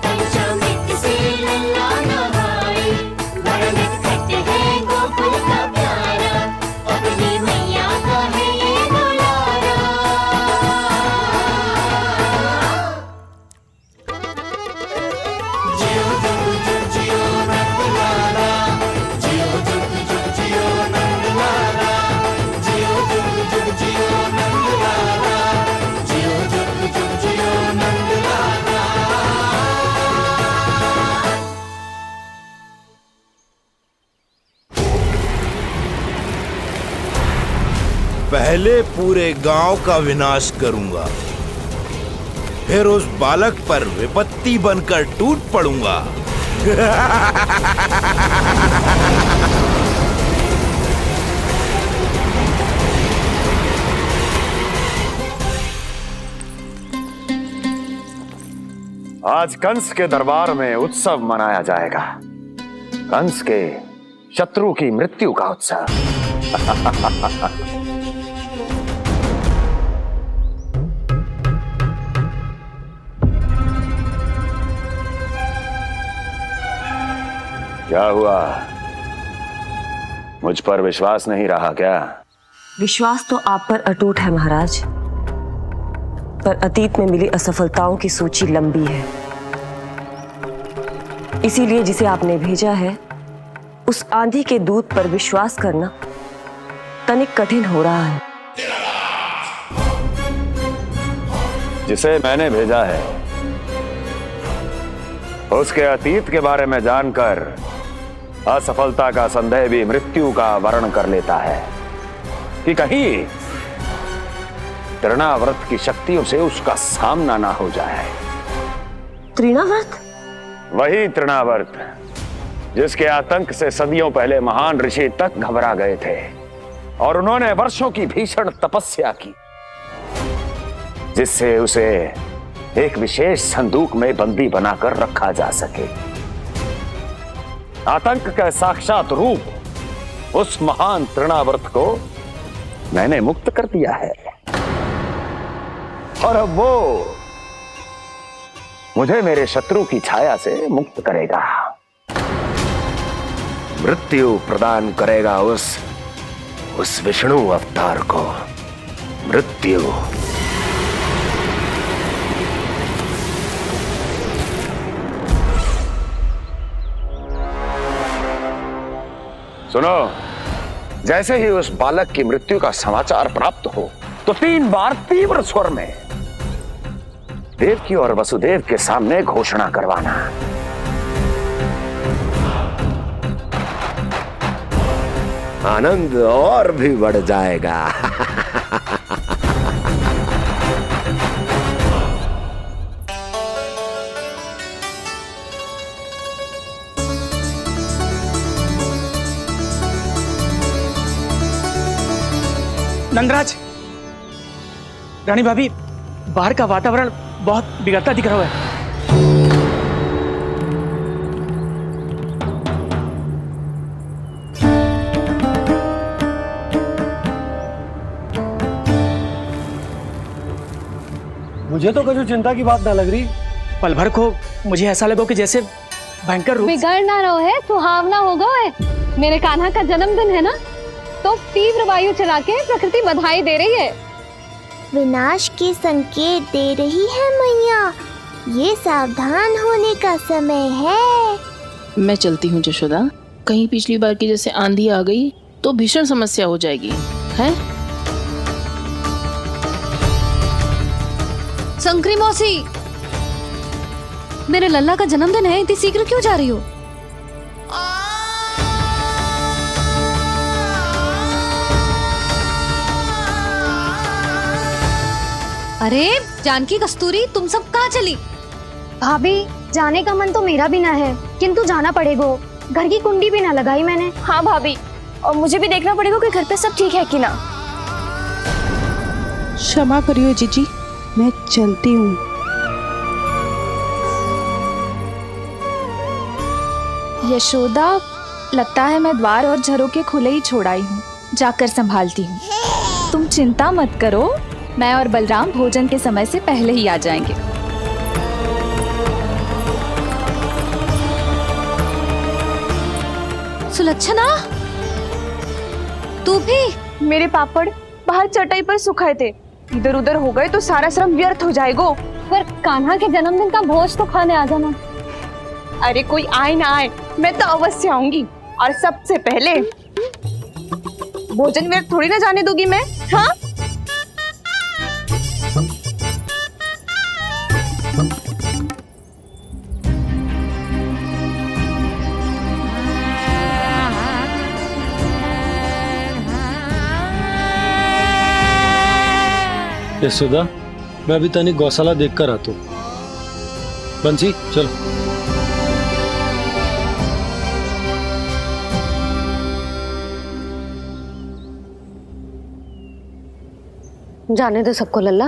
S14: पंचामृत से लल्ला नहाए, बड़ा नटखट है गोकुल का प्यारा, अपनी मैया का है ये दुलारा। जियो जुग जुग जियो नंदलाला, जियो जुग जुग जियो नंदलाला, जियो जुग जुग जियो नंदलाला, जियो जुग जुग जियो नंदलाला।
S13: पहले पूरे गांव का विनाश करूंगा, फिर उस बालक पर विपत्ति बनकर टूट पड़ूंगा।
S2: आज कंस के दरबार में उत्सव मनाया जाएगा। कंस के शत्रु की मृत्यु का उत्सव। क्या हुआ? मुझ पर विश्वास नहीं रहा क्या?
S5: विश्वास तो आप पर अटूट है महाराज, पर अतीत में मिली असफलताओं की सूची लंबी है। इसीलिए जिसे आपने भेजा है उस आंधी के दूत पर विश्वास करना तनिक कठिन हो रहा है।
S2: जिसे मैंने भेजा है उसके अतीत के बारे में जानकर असफलता का संदेह भी मृत्यु का वर्ण कर लेता है कि कहीं तृणाव्रत की शक्तियों से उसका सामना ना हो जाए।
S5: तृणाव्रत?
S2: वही तृणाव्रत जिसके आतंक से सदियों पहले महान ऋषि तक घबरा गए थे और उन्होंने वर्षों की भीषण तपस्या की, जिससे उसे एक विशेष संदूक में बंदी बनाकर रखा जा सके। आतंक का साक्षात रूप उस महान तृणाव्रत को मैंने मुक्त कर दिया है और अब वो मुझे मेरे शत्रु की छाया से मुक्त करेगा, मृत्यु प्रदान करेगा उस विष्णु अवतार को मृत्यु। सुनो, जैसे ही उस बालक की मृत्यु का समाचार प्राप्त हो तो 3 बार तीव्र स्वर में देवकी और वसुदेव के सामने घोषणा करवाना। आनंद और भी बढ़ जाएगा।
S3: नंदराज, रानी भाभी, बाहर का वातावरण बहुत बिगड़ता दिख रहा है।
S12: मुझे तो कुछ चिंता की बात ना लग रही।
S3: पल भर को मुझे ऐसा लगा कि जैसे भयंकर रूप
S6: बिगड़ ना रहो है, सुहावना होगा है। मेरे कान्हा का जन्मदिन है ना, तो तीव्र वायु चला के प्रकृति बधाई दे रही है।
S7: विनाश के संकेत दे रही है मैया। ये सावधान होने का समय है।
S10: मैं चलती हूँ जशोदा, कहीं पिछली बार की जैसे आंधी आ गई तो भीषण समस्या हो जाएगी, हैं?
S6: शंकरी मौसी, मेरे लल्ला का जन्मदिन है, इतनी शीघ्र क्यों जा रही हो? अरे जानकी, कस्तूरी, तुम सब कहाँ चली?
S15: भाभी, जाने का मन तो मेरा भी ना है, किंतु जाना पड़ेगा। घर की कुंडी भी ना लगाई मैंने।
S8: हाँ भाभी, और मुझे भी देखना पड़ेगा कि घर पे सब ठीक है कि ना।
S9: क्षमा करियो जीजी, मैं चलती हूँ।
S8: यशोदा, लगता है मैं द्वार और झरोके खुले ही छोड़ आई हूँ, जाकर संभालती हूँ। तुम चिंता मत करो, मैं और बलराम भोजन के समय से पहले ही आ जाएंगे।
S6: सुलक्षणा, तू भी?
S8: मेरे पापड़ बाहर चटाई पर सुखाए थे, इधर उधर हो गए तो सारा श्रम व्यर्थ हो जाएगा।
S6: पर कान्हा के जन्मदिन का भोज तो खाने आ जाना।
S8: अरे कोई आए ना आए, मैं तो अवश्य आऊंगी, और सबसे पहले भोजन व्यर्थ थोड़ी ना जाने दूंगी मैं। हाँ,
S12: यशोदा, मैं अभी तनिक गौशाला देखकर आता हूँ। बंसी, चलो।
S15: जाने दो सबको लल्ला।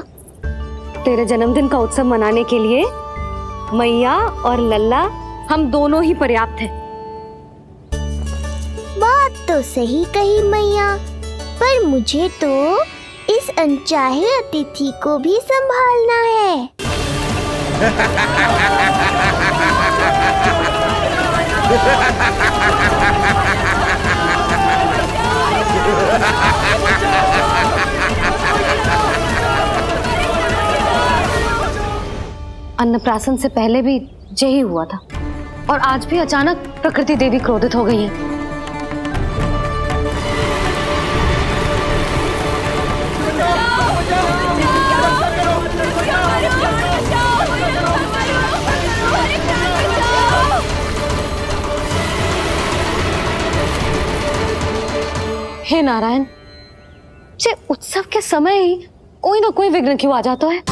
S15: तेरे जन्मदिन का उत्सव मनाने के लिए
S6: मैया और लल्ला हम दोनों ही पर्याप्त हैं।
S7: बात तो सही कही मैया, पर मुझे तो इस अनचाहे अतिथि को भी संभालना है।
S6: अन्नप्राशन से पहले भी यही हुआ था और आज भी अचानक प्रकृति देवी क्रोधित हो गई है। हे नारायण, जे उत्सव के समय ही कोई ना कोई विघ्न क्यों आ जाता है।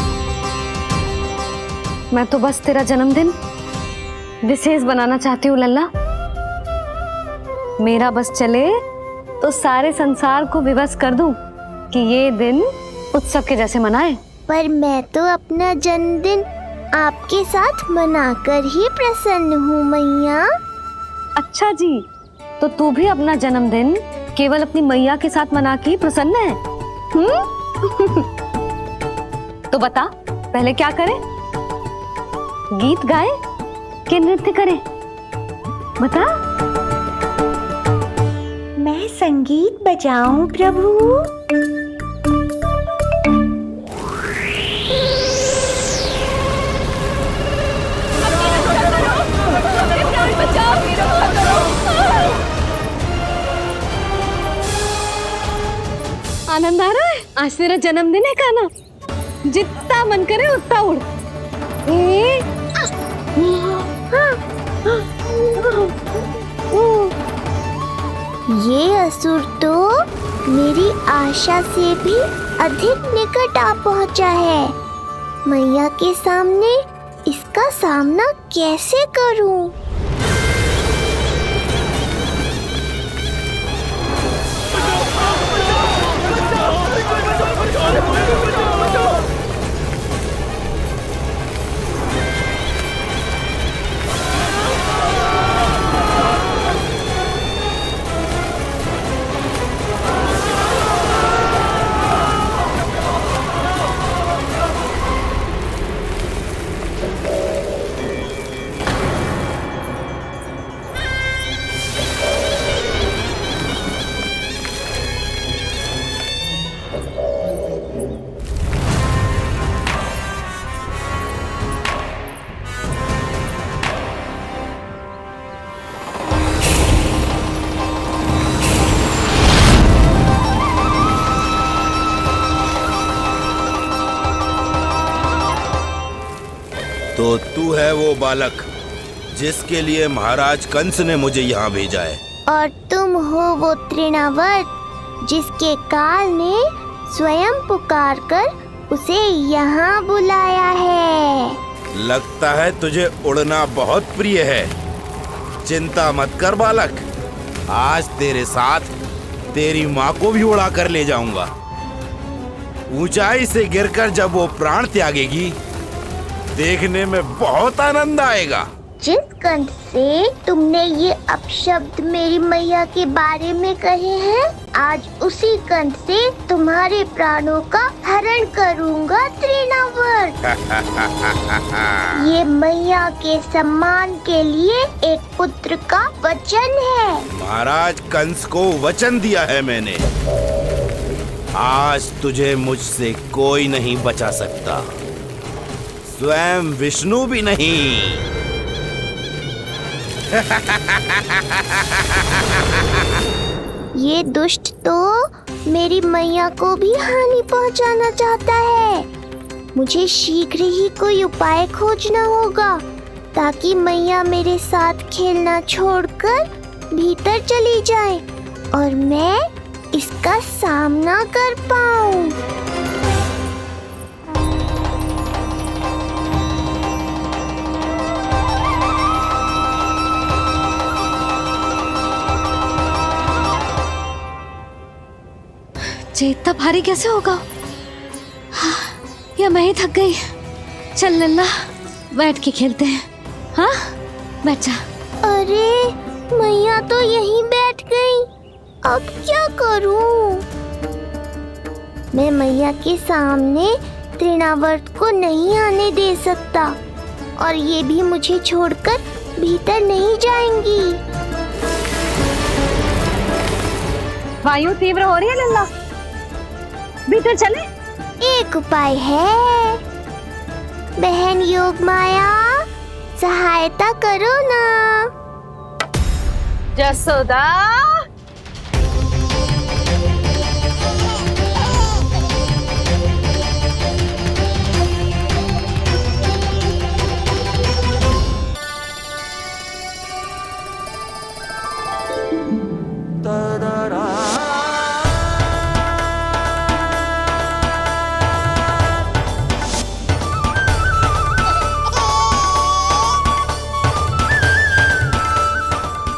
S6: मैं तो बस तेरा जन्मदिन विशेष बनाना चाहती हूँ लल्ला। मेरा बस चले तो सारे संसार को विवश कर दूं कि ये दिन उत्सव के जैसे मनाए।
S7: पर मैं तो अपना जन्मदिन आपके साथ मनाकर ही प्रसन्न हूँ मैया।
S6: अच्छा जी, तो तू भी अपना जन्मदिन केवल अपनी मैया के साथ मना के ही प्रसन्न है? तो बता, पहले क्या करें? गीत गाए कि नृत्य करें? बता।
S7: मैं संगीत बजाऊं प्रभु?
S6: आनंद आ रहा है? आज तेरा जन्मदिन है कान्हा, जितना मन करे उतना उड़।
S7: ये असुर तो मेरी आशा से भी अधिक निकट आ पहुंचा है। मैया के सामने इसका सामना कैसे करूं?
S13: तो तू है वो बालक जिसके लिए महाराज कंस ने मुझे यहाँ भेजा है।
S7: और तुम हो वो तृणावर्त जिसके काल ने स्वयं पुकारकर उसे यहाँ बुलाया है।
S13: लगता है तुझे उड़ना बहुत प्रिय है। चिंता मत कर बालक, आज तेरे साथ तेरी माँ को भी उड़ा कर ले जाऊंगा। ऊंचाई से गिरकर जब वो प्राण त्यागेगी, देखने में बहुत आनंद आएगा।
S7: जिस कंठ से तुमने ये अपशब्द मेरी मैया के बारे में कहे हैं, आज उसी कंठ से तुम्हारे प्राणों का हरण करूंगा तृणावर्त। ये मैया के सम्मान के लिए एक पुत्र का वचन है।
S13: महाराज कंस को वचन दिया है मैंने। आज तुझे मुझसे कोई नहीं बचा सकता, स्वयं विष्णु भी नहीं।
S7: ये दुष्ट तो मेरी मैया को भी हानि पहुंचाना चाहता है। मुझे शीघ्र ही कोई उपाय खोजना होगा ताकि मैया मेरे साथ खेलना छोड़कर भीतर चली जाए और मैं इसका सामना कर पाऊं।
S6: ये इतना भारी कैसे होगा? हाँ, या मैं ही थक गई। चल लल्ला, बैठ के खेलते हैं। हाँ, बैठ जा।
S7: अरे मैया तो यहीं बैठ गई, अब क्या करूं? मैं मैया के सामने तृणावर्त को नहीं आने दे सकता और ये भी मुझे छोड़कर भीतर नहीं जाएंगी।
S6: वायु तीव्र हो रही है लल्ला, भीतर चले।
S7: एक उपाय है, बहन योग माया, सहायता करो ना।
S10: जसोदा,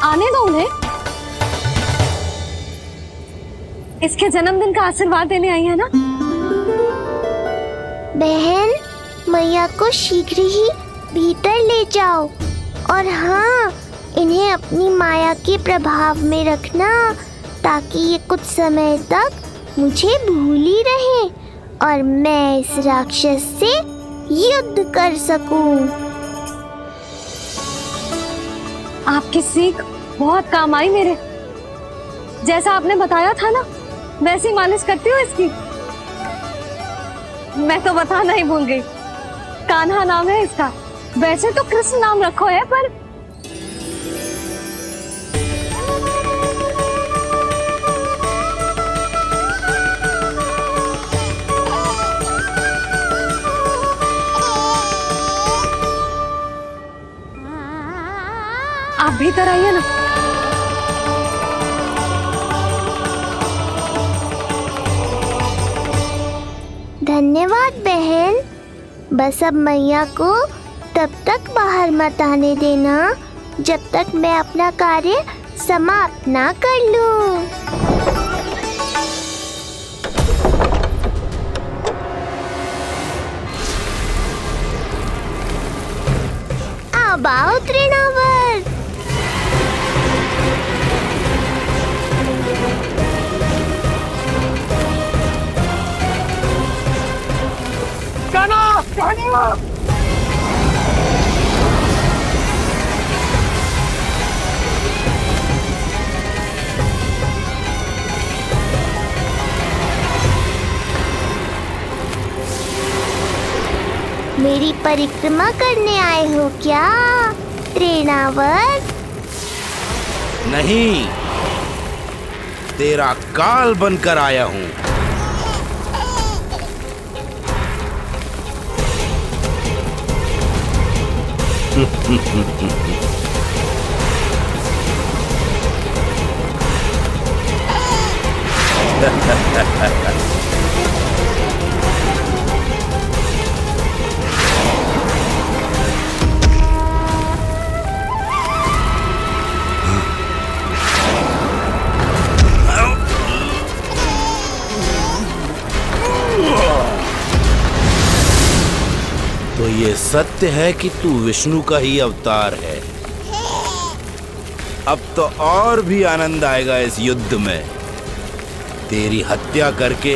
S6: आने दो उन्हें। इसके जन्मदिन का आशीर्वाद देने आई है ना।
S7: बहन, मैया को शीघ्र ही भीतर ले जाओ और हाँ, इन्हें अपनी माया के प्रभाव में रखना ताकि ये कुछ समय तक मुझे भूल ही रहे और मैं इस राक्षस से युद्ध कर सकूं।
S6: आपकी सीख बहुत काम आई मेरे। जैसा आपने बताया था ना, वैसी मालिश करती हूँ इसकी। मैं तो बताना ही भूल गई, कान्हा नाम है इसका। वैसे तो कृष्ण नाम रखो है, पर आप भीतर आइए ना।
S7: धन्यवाद बहन। बस अब मैया को तब तक बाहर मत आने देना जब तक मैं अपना कार्य समाप्त ना कर लूं। अब आओ तृणावर्त। मेरी परिक्रमा करने आए हो क्या तृणावर्त?
S13: नहीं, तेरा काल बनकर आया हूँ। तो ये सत्य है कि तू विष्णु का ही अवतार है। अब तो और भी आनंद आएगा इस युद्ध में। तेरी हत्या करके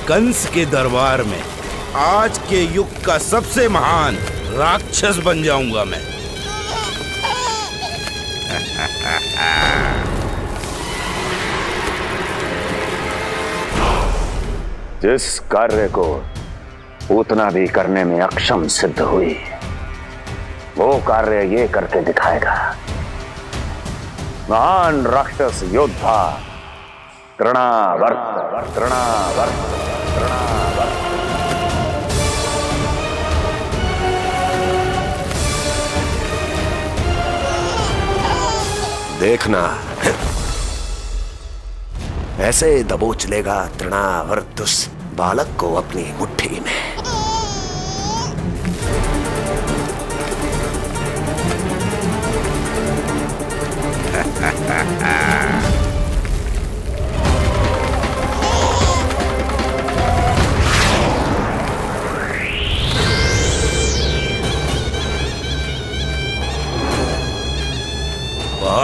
S13: कंस के दरबार में आज के युग का सबसे महान राक्षस बन जाऊंगा मैं।
S4: जिस कार्य को उतना भी करने में अक्षम सिद्ध हुई, वो कार्य ये करके दिखाएगा। महान राक्षस योद्धा तृणावर्त, तृणावर्त, तृणावर्त।
S2: देखना, ऐसे दबोच लेगा तृणावर्त उस बालक को अपनी मुट्ठी में।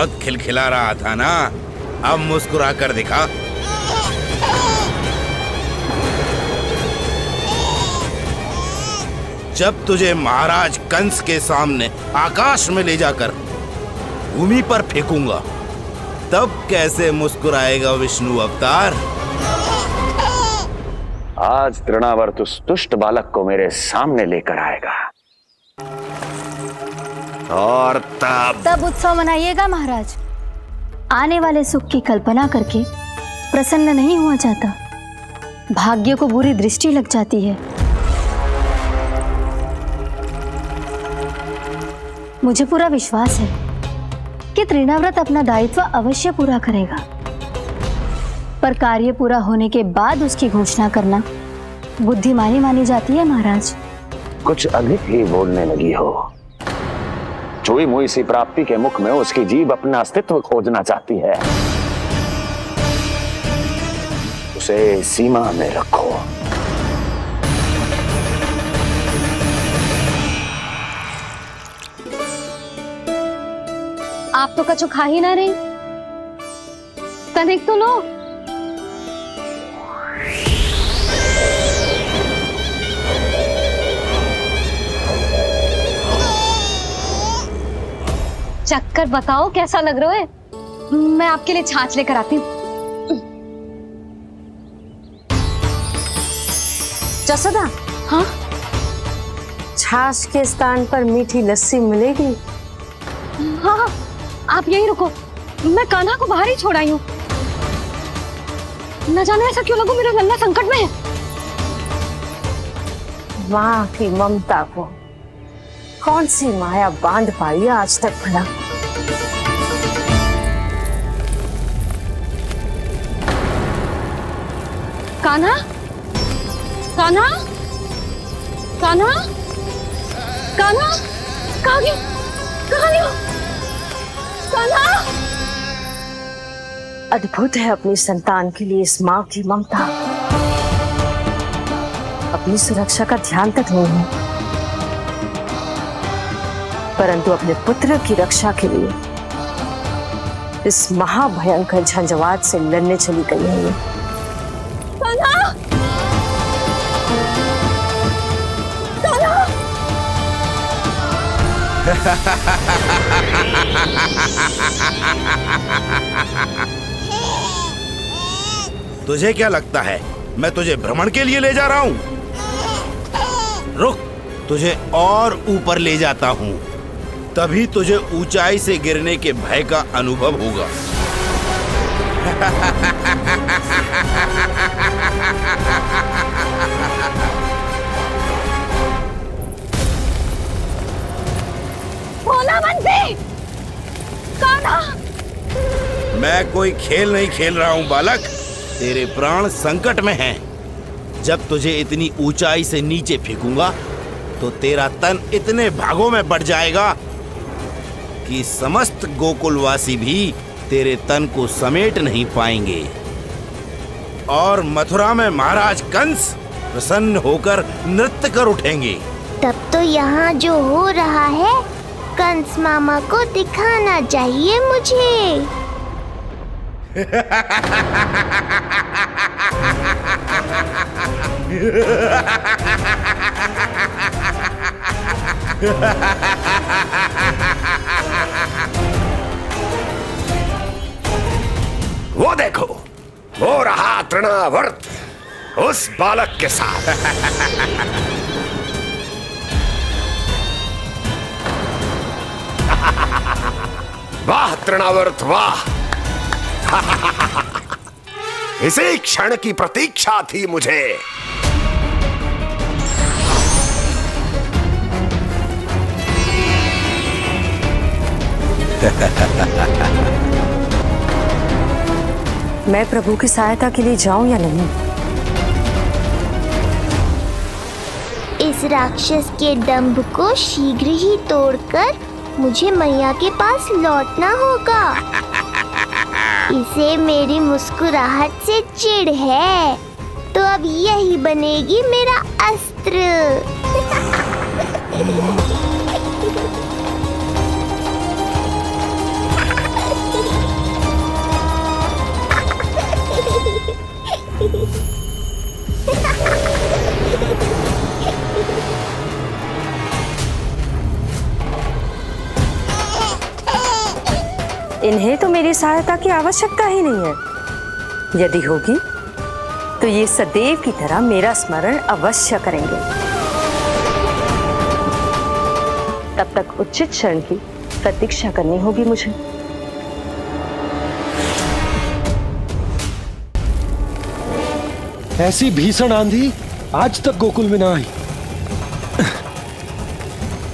S13: बहुत खिलखिला रहा था ना, अब मुस्कुरा कर दिखा। जब तुझे महाराज कंस के सामने आकाश में ले जाकर भूमि पर फेंकूंगा, तब कैसे मुस्कुराएगा विष्णु अवतार?
S4: आज तृणावर्त उस दुष्ट बालक को मेरे सामने लेकर आएगा और
S15: तब उत्सव मनाइएगा महाराज। आने वाले सुख की कल्पना करके प्रसन्न नहीं हुआ जाता, भाग्य को बुरी दृष्टि लग जाती है। मुझे पूरा विश्वास है कि तृणाव्रत अपना दायित्व अवश्य पूरा करेगा, पर कार्य पूरा होने के बाद उसकी घोषणा करना बुद्धिमानी मानी जाती है महाराज।
S4: कुछ अधिक ही बोलने लगी हो। चुई मुई सी प्राप्ति के मुख में उसकी जीभ अपना अस्तित्व खोजना चाहती है। उसे सीमा में रखो।
S15: आप तो कछु खा ही ना रही, तनिक तो लो। चक्कर बताओ कैसा लग रहा है? मैं आपके लिए छाछ लेकर आती हूँ।
S16: जसोदा,
S15: हाँ?
S16: छाछ के स्थान पर मीठी लस्सी मिलेगी।
S15: हाँ हाँ, आप यही रुको, मैं कान्हा को बाहर ही छोड़ आई हूँ। न जाने ऐसा क्यों लगू मेरा लल्ला संकट में है।
S16: माँ की ममता को कौन सी माया बांध पाई है आज तक भला?
S15: कान्हा, कान्हा, कान्हा, कान्हा, कहाँ गई? कहाँ गई? कान्हा!
S16: अद्भुत है अपनी संतान के लिए इस माँ की ममता। अपनी सुरक्षा का ध्यान तक नहीं है, परंतु अपने पुत्र की रक्षा के लिए इस महाभयंकर झंझावात से लड़ने चली गई है ये।
S15: कान्हा! कान्हा!
S13: तुझे क्या लगता है मैं तुझे भ्रमण के लिए ले जा रहा हूँ? रुक, तुझे और ऊपर ले जाता हूँ, तभी तुझे ऊंचाई से गिरने के भय का अनुभव होगा।
S15: भोला बंसी! कान्हा!
S13: मैं कोई खेल नहीं खेल रहा हूँ बालक, तेरे प्राण संकट में हैं। जब तुझे इतनी ऊंचाई से नीचे फेंकूंगा तो तेरा तन इतने भागों में बढ़ जाएगा कि समस्त गोकुलवासी भी तेरे तन को समेट नहीं पाएंगे और मथुरा में महाराज कंस प्रसन्न होकर नृत्य कर उठेंगे।
S7: तब तो यहाँ जो हो रहा है कंस मामा को दिखाना चाहिए मुझे।
S2: वो देखो, हो रहा तृणावर्त उस बालक के साथ। वाह तृणावर्त वाह! इसी क्षण की प्रतीक्षा थी मुझे।
S16: मैं प्रभु की सहायता के लिए जाऊं या नहीं?
S7: इस राक्षस के दंभ को शीघ्र ही तोड़कर मुझे मैया के पास लौटना होगा। इसे मेरी मुस्कुराहट से चिढ़ है, तो अब यही बनेगी मेरा अस्त्र।
S16: इन्हें तो मेरी सहायता की आवश्यकता ही नहीं है। यदि होगी तो ये सदैव की तरह मेरा स्मरण अवश्य करेंगे। तब तक उचित क्षण की प्रतीक्षा करनी होगी मुझे।
S12: ऐसी भीषण आंधी आज तक गोकुल में ना आई।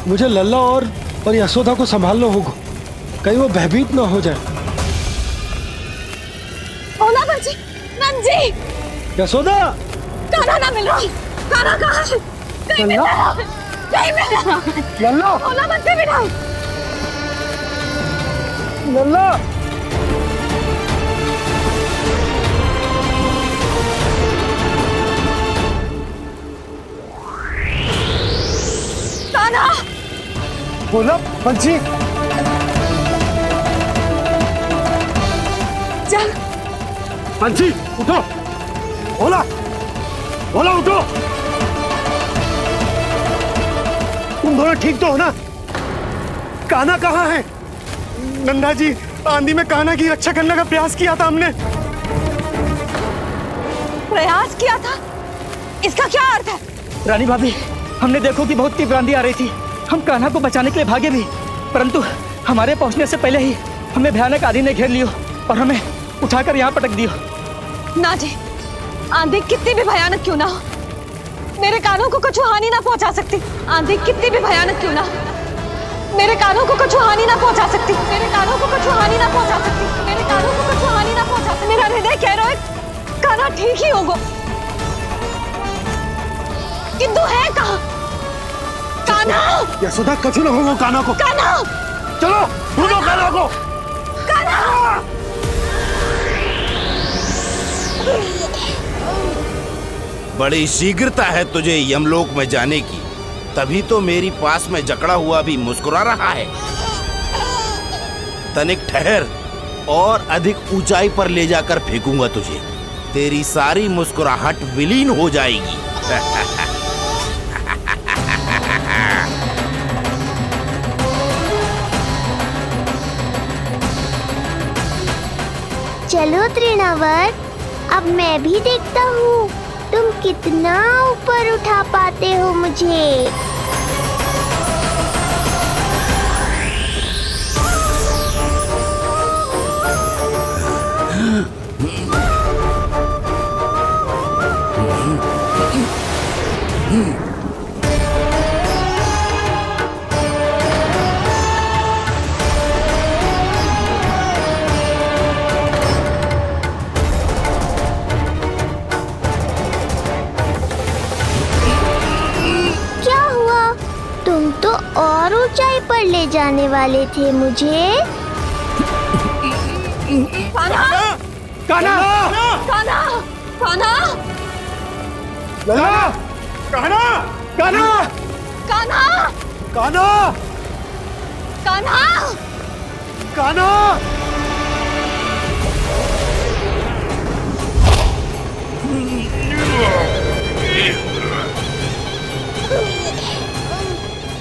S12: मुझे लल्ला और यशोदा को संभालना होगा, कहीं वो भयभीत ना हो जाए।
S6: ओला बंजी, नंजी,
S12: यशोदा,
S6: कान्हा ना मिल रहा। कान्हा कहाँ है? कहीं मिल रहा है? कहीं मिल रहा है?
S12: लल्ला,
S6: ओला बंजी मिला।
S12: लल्ला,
S6: कान्हा,
S12: बोला बंसी।
S6: चल
S12: बंसी, उठो। ओला, ओला उठो। तुम दोनों ठीक तो हो ना? कान्हा कहाँ है? नंदा जी, आंधी में कान्हा की रक्षा करने का प्रयास किया था हमने।
S6: प्रयास किया था? इसका क्या अर्थ है?
S3: रानी भाभी, हमने देखो कि बहुत तीव्र आंधी आ रही थी। हम कान्हा को बचाने के लिए भागे भी, परंतु हमारे पहुंचने से पहले ही हमें भयानक आंधी ने घेर लियो और हमें उठाकर यहाँ पटक दियो।
S6: ना जी, आंधी कितनी भी भयानक क्यों ना हो, मेरे कानों को कुछ हानि ना पहुंचा सकती। आंधी कितनी भी भयानक क्यों ना हो, मेरे कानों को कुछ हानि ना पहुंचा सकती। मेरे कानों को कुछ हानि ना पहुंचा सकती। मेरे कानों को कुछ हानि ना पहुंचा सकती। मेरा हृदय कह रहा है कान्हा ठीक ही होगा, किंतु है कहाँ कान्हा?
S12: यशोदा, कछु न होगा कान्हा को।
S6: कान्हा,
S12: चलो ढूंढो कान्हा को।
S6: कान्हा,
S13: बड़ी शीघ्रता है तुझे यमलोक में जाने की, तभी तो मेरी पास में जकड़ा हुआ भी मुस्कुरा रहा है। तनिक ठहर और अधिक ऊंचाई पर ले जाकर फेंकूंगा तुझे, तेरी सारी मुस्कुराहट विलीन हो जाएगी।
S7: चलो तृणावर्त, अब मैं भी देखता हूँ तुम कितना ऊपर उठा पाते हो मुझे। क्या हुआ? तुम तो और ऊंचाई पर ले जाने वाले थे मुझे।
S6: कान्हा,
S3: कान्हा,
S6: कान्हा, कान्हा,
S12: लल्ला, कान्हा, कान्हा,
S6: कान्हा,
S12: कान्हा,
S6: कान्हा,
S12: कान्हा।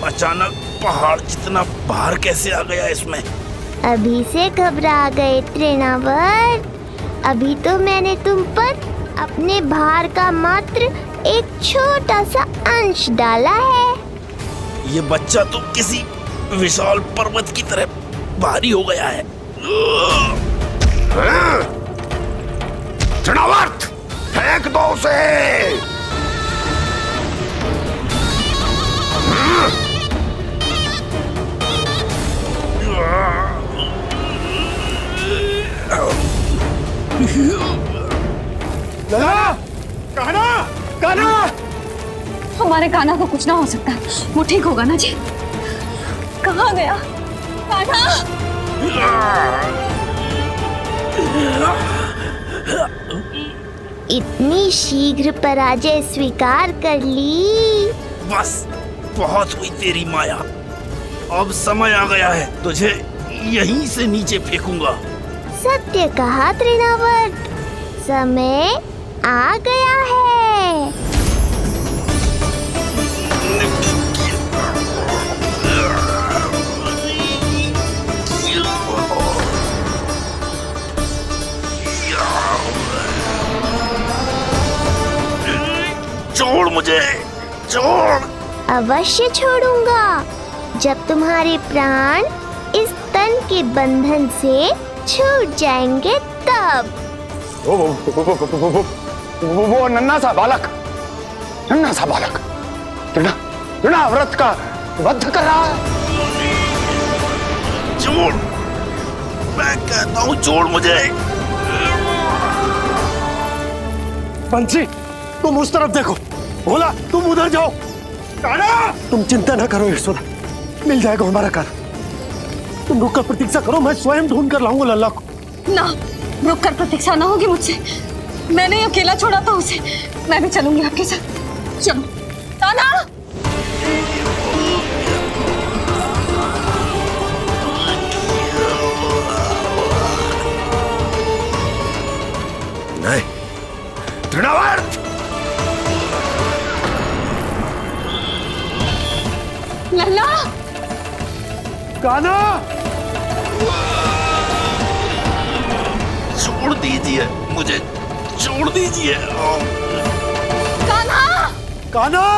S13: अचानक पहाड़ जितना भार कैसे आ गया इसमें?
S7: अभी से घबरा गए तृणावर्त। अभी तो मैंने तुम पर अपने भार का मात्र एक छोटा सा अंश डाला है।
S13: ये बच्चा तो किसी विशाल पर्वत की तरह भारी हो गया है।
S2: तृणावर्त, फेंक दो उसे।
S12: लल्ला, कान्हा, कान्हा।
S6: हमारे कान्हा को कुछ ना हो सकता, वो ठीक होगा ना जी। कहाँ गया कान्हा?
S7: इतनी शीघ्र पराजय स्वीकार कर ली।
S13: बस बहुत हुई तेरी माया, अब समय आ गया है, तुझे यहीं से नीचे फेंकूंगा।
S7: सत्य कहा तृणावर्त, समय आ गया है।
S13: छोड़ मुझे, छोड़।
S7: अवश्य छोड़ूंगा जब तुम्हारे प्राण इस तन के बंधन से छूट जाएंगे तब।
S4: वो नन्हा सा बालक व्रत का वध कर रहा है।
S13: छोड़, मैं कहता हूँ छोड़ मुझे।
S12: बंसी, तुम उस तरफ देखो। भोला, तुम उधर जाओ। तुम चिंता ना करो यशोदा, मिल जाएगा हमारा कार। तुम रुक कर प्रतीक्षा करो, मैं स्वयं ढूंढ कर लाऊंगा लल्ला को।
S6: ना, रुक कर प्रतीक्षा ना होगी मुझसे। मैंने अकेला छोड़ा था उसे, मैं भी चलूंगी आपके साथ। चलो कान्हा।
S13: नहीं, तृणावर्त।
S6: लल्ला,
S12: कान्हा,
S13: छोड़ दीजिए मुझे, छोड़ दीजिए।
S6: कान्हा,
S12: कान्हा।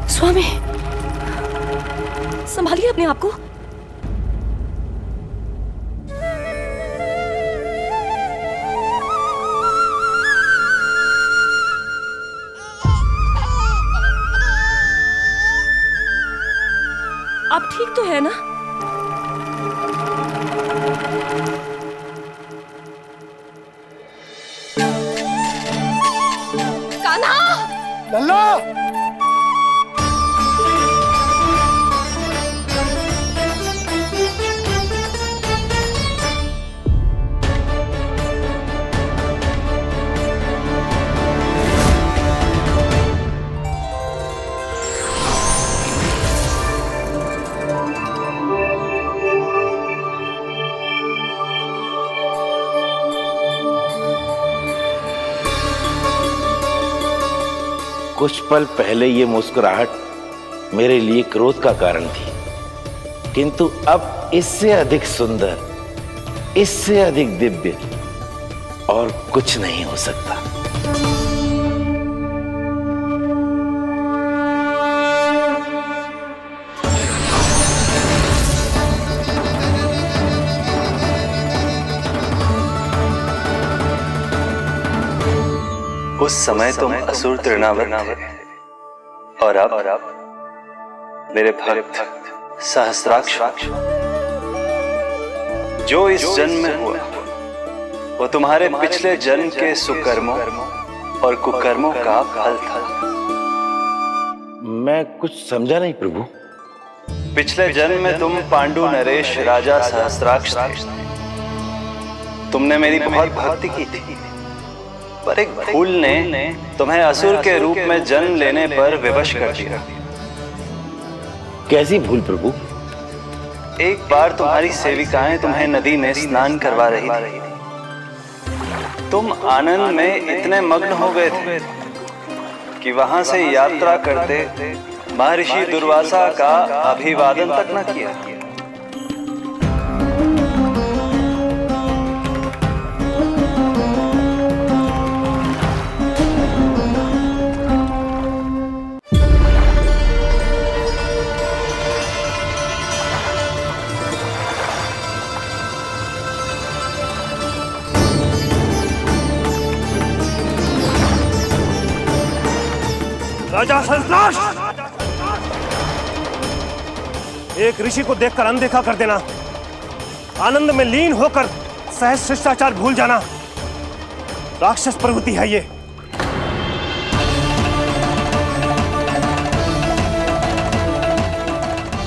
S5: स्वामी, संभालिए अपने आप को। आप ठीक तो है ना?
S6: कान्हा,
S12: लल्ला,
S13: कुछ पल पहले ये मुस्कुराहट मेरे लिए क्रोध का कारण थी, किंतु अब इससे अधिक सुंदर, इससे अधिक दिव्य और कुछ नहीं हो सकता।
S17: उस समय तुम असुर तृणावर्त थे और अब मेरे भक्त सहस्राक्ष। जो इस जन्म में हुआ वो तुम्हारे पिछले जन्म के सुकर्मों और कुकर्मों का फल था।
S13: मैं कुछ समझा नहीं प्रभु।
S17: पिछले जन्म में तुम पांडु नरेश राजा सहस्राक्ष थे। तुमने मेरी बहुत भक्ति की थी, पर एक भूल ने तुम्हें असुर के रूप में जन्म लेने पर विवश कर दिया।
S13: कैसी भूल प्रभु?
S17: एक बार तुम्हारी सेविकाएं तुम्हें नदी में स्नान करवा रही थी। तुम आनंद में इतने मग्न हो गए थे कि वहां से यात्रा करते महर्षि दुर्वासा का अभिवादन तक न किया।
S12: राजा संतराश, एक ऋषि को देखकर अनदेखा कर देना, आनंद में लीन होकर सहज शिष्टाचार भूल जाना, राक्षस प्रवृत्ति है ये।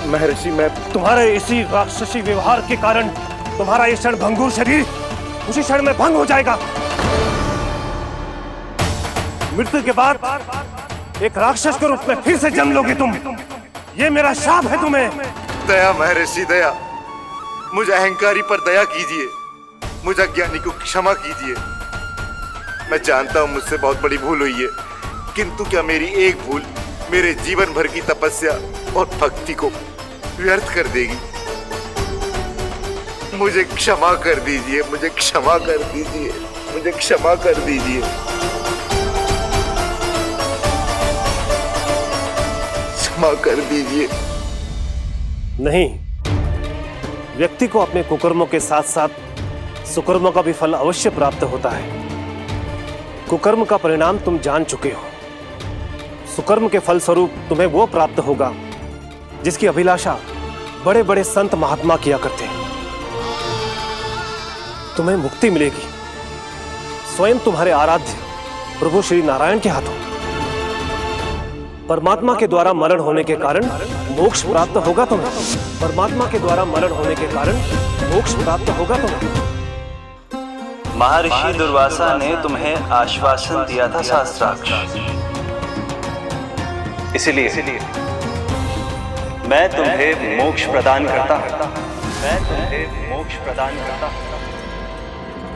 S12: महर्षि, मैं तुम्हारे इसी राक्षसी व्यवहार के कारण तुम्हारा ये क्षण भंगुर शरीर उसी क्षण में भंग हो जाएगा। मृत्यु के बाद एक राक्षस के रूप में फिर से जन्म लोगे तुम। ये मेरा शाप है तुम्हें।
S18: दया महर्षि दया, मुझे अहंकारी पर दया कीजिए, मुझे अज्ञानी को क्षमा कीजिए। मैं जानता हूँ मुझसे बहुत बड़ी भूल हुई है, किंतु क्या मेरी एक भूल मेरे जीवन भर की तपस्या और भक्ति को व्यर्थ कर देगी? मुझे क्षमा कर दीजिए, मुझे क्षमा कर दीजिए, मुझे क्षमा कर दीजिए। क्षमा कर दीजिए।
S12: नहीं, व्यक्ति को अपने कुकर्मों के साथ साथ सुकर्मों का भी फल अवश्य प्राप्त होता है। कुकर्म का परिणाम तुम जान चुके हो। सुकर्म के फल स्वरूप तुम्हें वो प्राप्त होगा जिसकी अभिलाषा बड़े बड़े संत महात्मा किया करते हैं। तुम्हें मुक्ति मिलेगी स्वयं तुम्हारे आराध्य प्रभु श्री नारायण के हाथों। परमात्मा के द्वारा मरण होने के कारण मोक्ष प्राप्त होगा तुम्हें। परमात्मा के द्वारा मरण होने के कारण मोक्ष प्राप्त होगा तुम्हें।
S17: महर्षि दुर्वासा ने तुम्हें आश्वासन दिया था शास्त्राक्ष, इसलिए मैं तुम्हें मोक्ष प्रदान करता हूं। मैं तुम्हें मोक्ष प्रदान करता हूं।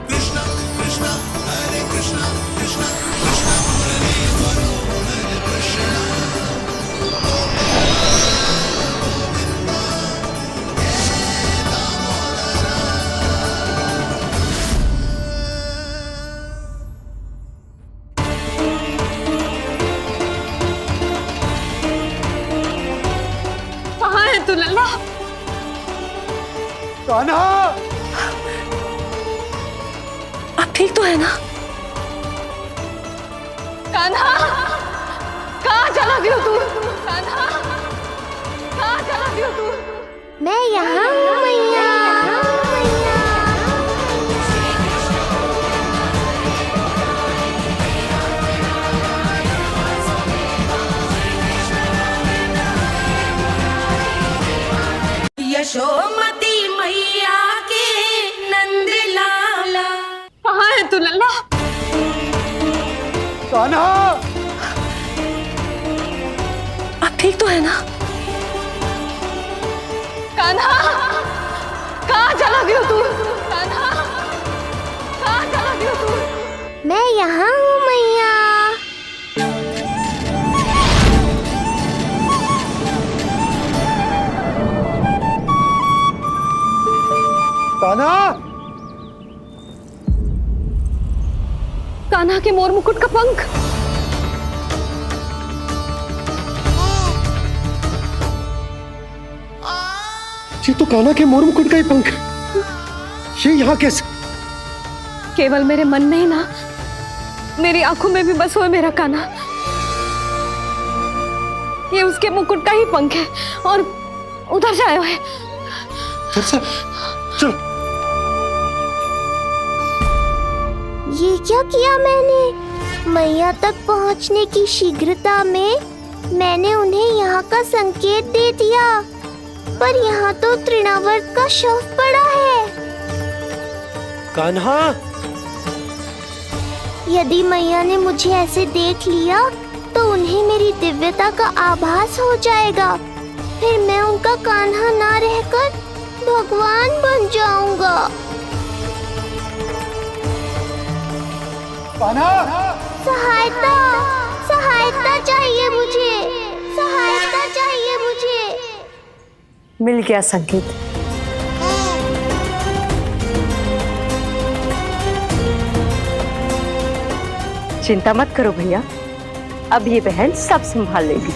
S14: कृष्ण कृष्ण हरे कृष्ण कृष्ण कृष्ण हरे कृष्ण।
S6: कहाँ है तू लल्ला?
S3: कान्हा,
S6: अब ठीक तो है ना? कान्हा, कहाँ चला गया तू? कान्हा, कहाँ चला गया तू?
S7: मैं यहाँ हूँ मैया।
S14: यशोमती मैया के नंद लाला।
S6: कहाँ है तू लल्ला?
S3: कान्हा,
S6: अब ठीक तो है ना? कान्हा, कहाँ चला गया तू? कान्हा, कहाँ चला गया तू?
S7: मैं यहाँ हूँ मैया।
S3: कान्हा,
S6: कान्हा के मोर मुकुट का पंख।
S12: ये तो कान्हा के मोर मुकुट का ही पंख। ये यहाँ कैसे?
S6: केवल मेरे मन में ही ना, मेरी आंखों में भी बस हुआ मेरा कान्हा। ये उसके मुकुट का ही पंख है और उधर से आया है।
S12: चलो।
S7: ये क्या किया मैंने? मैया तक पहुंचने की शीघ्रता में मैंने उन्हें यहाँ का संकेत दे दिया, पर यहाँ तो तृणावर्त का शव पड़ा है।
S12: कान्हा,
S7: यदि मैया ने मुझे ऐसे देख लिया तो उन्हें मेरी दिव्यता का आभास हो जाएगा। फिर मैं उनका कान्हा ना रहकर भगवान बन जाऊंगा। सहायता, सहायता चाहिए मुझे, सहायता चाहिए मुझे।
S16: मिल गया संकेत। चिंता मत करो भैया, अब ये बहन सब संभाल लेगी।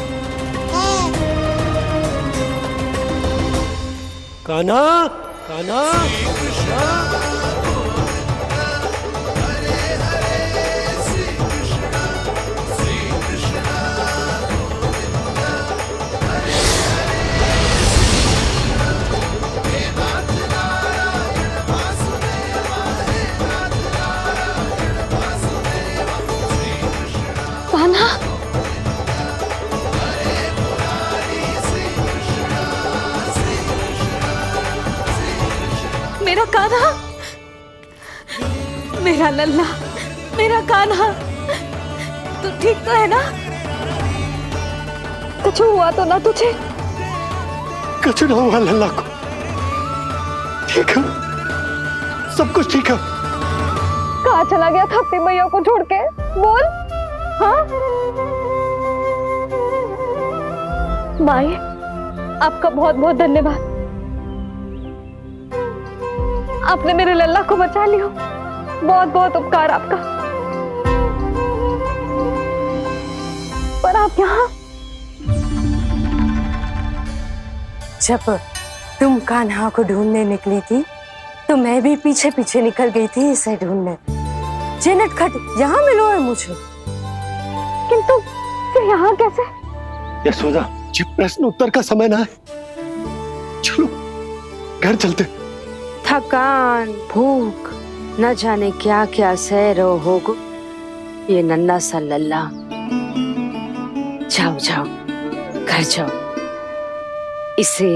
S12: कान्हा, कान्हा,
S8: मेरा कान्हा, मेरा लल्ला, मेरा कान्हा, तू ठीक तो है ना? कुछ हुआ तो ना तुझे?
S12: कुछ ना हुआ लल्ला को, ठीक है, सब कुछ ठीक है।
S8: कहाँ चला गया था अपनी मैया को छोड़ के? बोल। हाँ माई, आपका बहुत बहुत धन्यवाद। आपने मेरे लल्ला को बचा लिया, बहुत बहुत उपकार आपका। पर आप यहाँ?
S16: जब तुम कान्हा को ढूंढने निकली थी तो मैं भी पीछे पीछे निकल गई थी इसे ढूंढने। जे नटखट यहाँ मिलो है मुझे।
S8: किंतु फिर यहाँ कैसे?
S12: यशोदा, ये प्रश्न उत्तर का समय ना है, चलो घर चलते।
S16: थकान, भूख, न जाने क्या क्या सह रहो होगो ये नन्ना सा लल्ला। जाओ जाओ, घर जाओ। इसे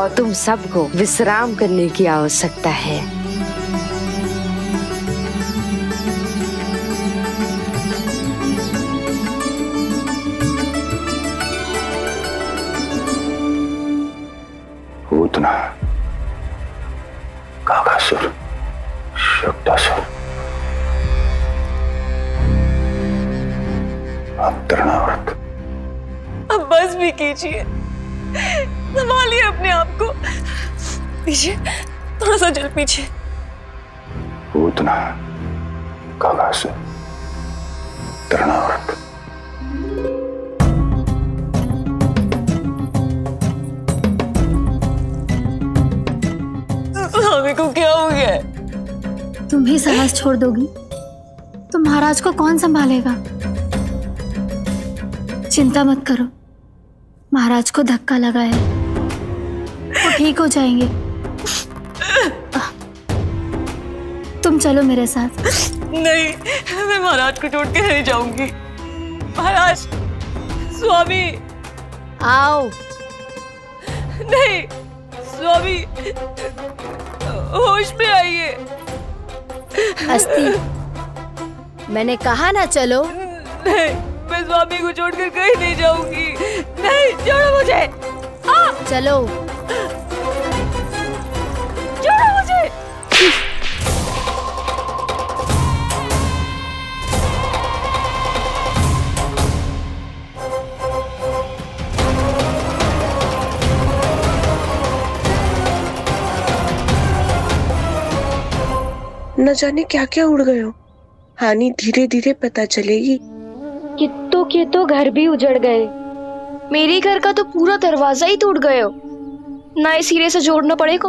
S16: और तुम सबको विश्राम करने की आवश्यकता है।
S4: पूतना, काकासुर, शक्तासुर, अब तृणाव्रत।
S8: अब बस भी कीजिए, संभालिए अपने आप को। पीछे, थोड़ा सा चल पीछे।
S4: पूतना, काकासुर, तृणाव्रत।
S8: स्वामी को क्या हो गया?
S15: तुम भी साहस छोड़ दोगी तो महाराज को कौन संभालेगा? चिंता मत करो, महाराज को धक्का लगा है, वो ठीक हो जाएंगे। तुम चलो मेरे साथ।
S8: नहीं, मैं महाराज को छोड़ के नहीं जाऊंगी। महाराज, स्वामी,
S15: आओ।
S8: नहीं, स्वामी, होश में आइए।
S15: अस्ति, मैंने कहा ना चलो।
S8: नहीं, मैं स्वामी को छोड़कर कहीं नहीं जाऊंगी। नहीं, छोड़ो मुझे।
S15: चलो,
S8: छोड़ो मुझे।
S19: न जाने क्या क्या उड़ गए हो। हानि धीरे धीरे पता चलेगी।
S6: कित्तों के तो घर भी उजड़ गए। मेरे घर का तो पूरा दरवाजा ही टूट गए हो। नए सिरे से जोड़ना पड़ेगा।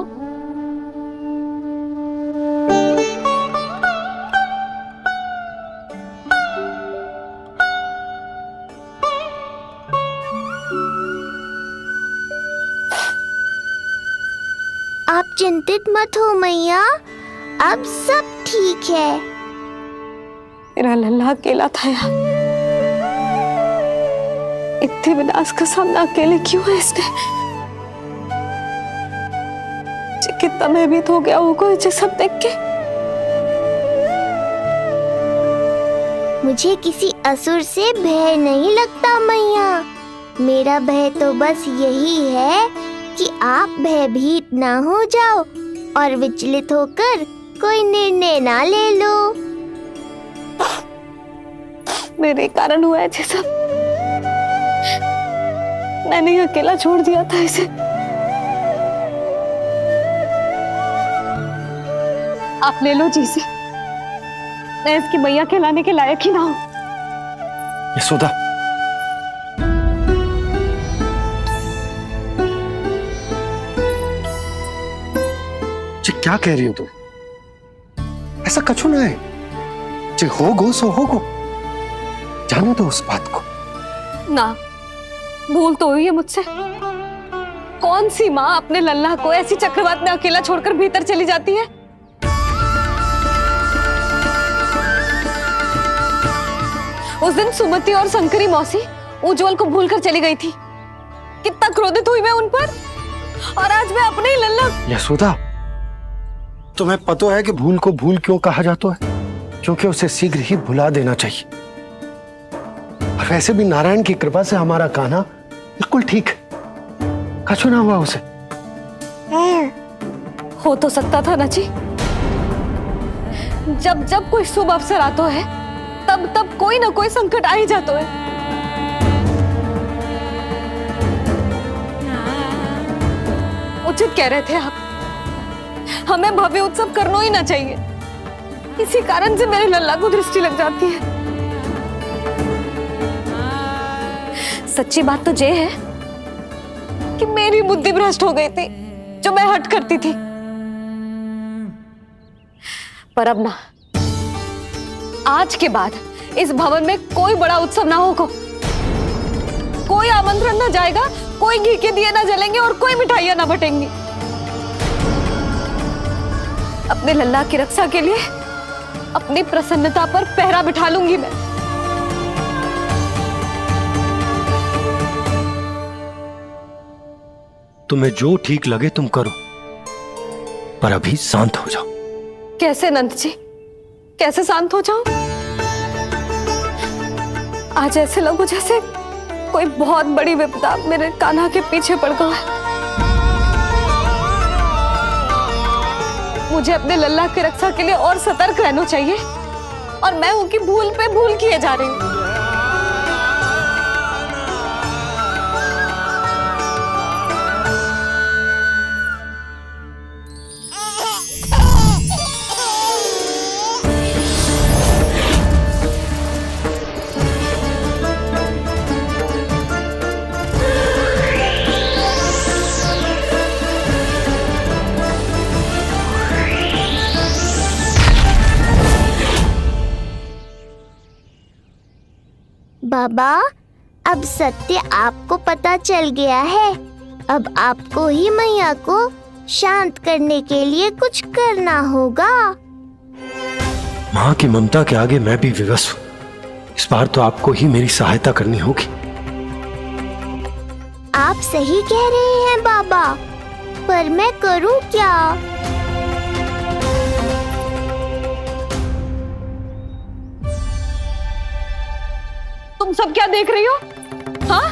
S7: आप चिंतित मत हो मैया, अब सब ठीक है।
S8: मेरा लल्ला अकेला था यार। इतने विनाश का सामना अकेले क्यों है इसने? कितना भयभीत हो गया होगा इसे सब देख के।
S7: मुझे किसी असुर से भय नहीं लगता मैया। मेरा भय तो बस यही है कि आप भयभीत ना हो जाओ और विचलित होकर कोई निर्णय ना ले लो।
S8: मेरे कारण हुआ है ये सब। मैंने अकेला छोड़ दिया था इसे। आप ले लो जी से। मैं इसकी मैया कहलाने के लायक ही ना हूं।
S12: यशोदा, ये क्या कह रही हो तुम? ऐसा कछु ना है। जे होगो सो होगो, जाने दो उस बात को।
S8: ना, भूल तो हुई है मुझसे। कौन सी माँ अपने लल्ला को ऐसी चक्रवात में अकेला छोड़कर भीतर चली जाती है? उस दिन सुमति और शंकरी मौसी उज्जवल को भूलकर चली गई थी। कितना क्रोधित हुई मैं उन पर। और आज मैं अपने ही लल्ला।
S12: यशोदा, तुम्हें पता है कि भूल को भूल क्यों कहा जाता है? क्योंकि उसे शीघ्र ही भुला देना चाहिए। और वैसे भी नारायण की कृपा से हमारा कान्हा बिल्कुल ठीक है, कछु ना हुआ उसे।
S6: हो तो सकता था ना जी। जब जब कोई शुभ अवसर आता है तब तब कोई ना कोई संकट आ ही जाता है। उचित कह रहे थे आप, हमें भव्य उत्सव करना ही ना चाहिए। इसी कारण से मेरे लल्ला को दृष्टि लग जाती है। सच्ची बात तो ये है कि मेरी बुद्धि भ्रष्ट हो गई थी, जो मैं हट करती थी। पर अब ना, आज के बाद इस भवन में कोई बड़ा उत्सव ना होगा, कोई आमंत्रण ना जाएगा, कोई घी के दिए ना जलेंगे और कोई मिठाइयां ना बटेंगी। अपने लल्ला की रक्षा के लिए अपनी प्रसन्नता पर पहरा बिठा लूंगी मैं।
S12: तुम्हें जो ठीक लगे तुम करो, पर अभी शांत हो जाओ।
S6: कैसे नंद जी, कैसे शांत हो जाऊं? आज ऐसे लगो जैसे कोई बहुत बड़ी विपदा मेरे कान्हा के पीछे पड़ गया है। मुझे अपने लल्ला की रक्षा के लिए और सतर्क रहना चाहिए, और मैं उनकी भूल पे भूल किए जा रही हूँ।
S7: बाबा, अब सत्य आपको पता चल गया है। अब आपको ही मैया को शांत करने के लिए कुछ करना होगा।
S12: माँ की ममता के आगे मैं भी विवश हूँ। इस बार तो आपको ही मेरी सहायता करनी होगी।
S7: आप सही कह रहे हैं बाबा, पर मैं करूँ क्या?
S6: तुम सब क्या देख रही हो? हाँ,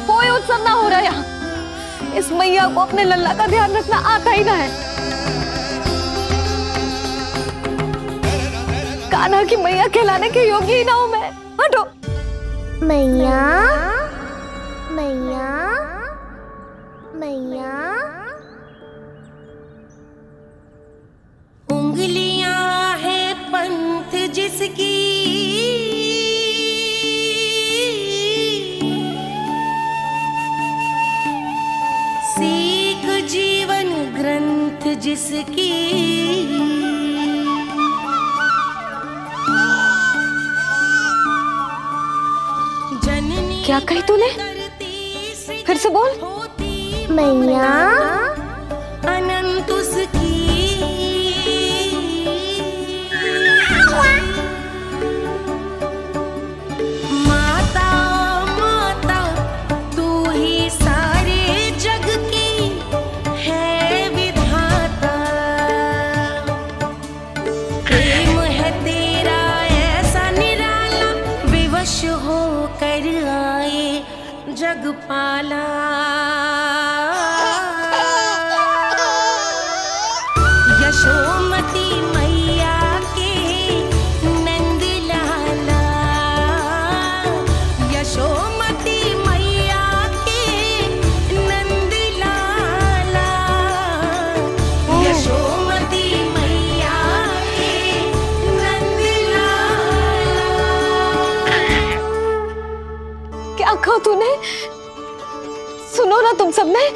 S6: कोई उत्सव ना हो रहा यहाँ। इस मैया को अपने लल्ला का ध्यान रखना आता ही ना है। कान्हा की मैया कहलाने के योग्य ही ना हूं मैं। हटो।
S7: मैया, मैया, मैया।
S14: उंगलियां है पंथ जिसकी, सीख जीवन ग्रंथ जिसकी,
S6: क्या कही तूने? फिर से बोल।
S7: मैया,
S14: अनंत उसकी, माता माता तू ही सारे जग की है विधाता। प्रेम है तेरा ऐसा निराला, विवश हो कर आए जग पाला। यशोमती मैया के नंद लाला, यशोमती मैया के नंद लाला, यशोमती मैया के नंद लाला।
S6: क्या कहा तूने? सुनो ना तुम सब ने,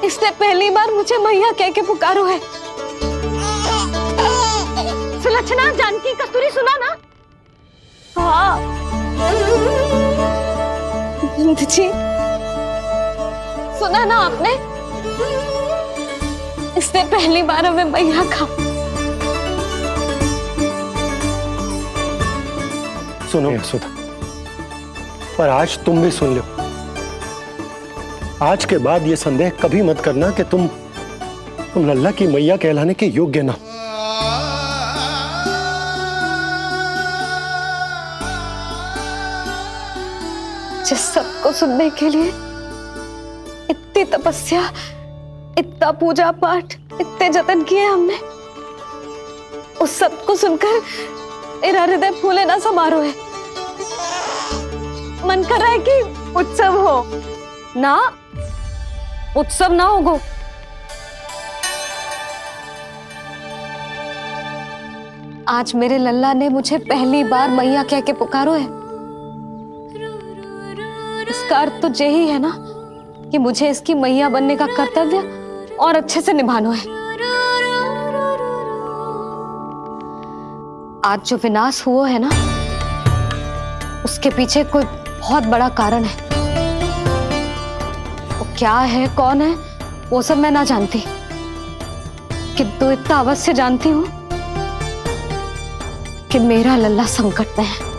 S6: इसने पहली बार मुझे मैया कह के पुकारो है। सुलक्षणा, जानकी, कस्तूरी, सुना ना? हाँ जी, सुना ना आपने? इसने पहली बार हमें मैया कहा।
S12: सुनो यशोदा, पर आज तुम भी सुन लो। आज के बाद ये संदेह कभी मत करना कि तुम तुम लल्ला की मैया कहलाने के योग्य ना।
S6: जिस सबको सुनने के लिए इतनी तपस्या, इतना पूजा पाठ, इतने जतन किए हमने, उस सब को सुनकर मेरा हृदय फूले ना समारोह है। मन कर रहा है कि उत्सव हो ना, उत्सव ना होगो। आज मेरे लल्ला ने मुझे पहली बार मैया कह के पुकारो है। इसका अर्थ तो यही है ना कि मुझे इसकी मैया बनने का कर्तव्य और अच्छे से निभाना है। आज जो विनाश हुआ है ना, उसके पीछे कोई बहुत बड़ा कारण है। वो क्या है, कौन है, वो सब मैं ना जानती, किंतु इतना अवश्य जानती हूँ कि मेरा लल्ला संकट में है,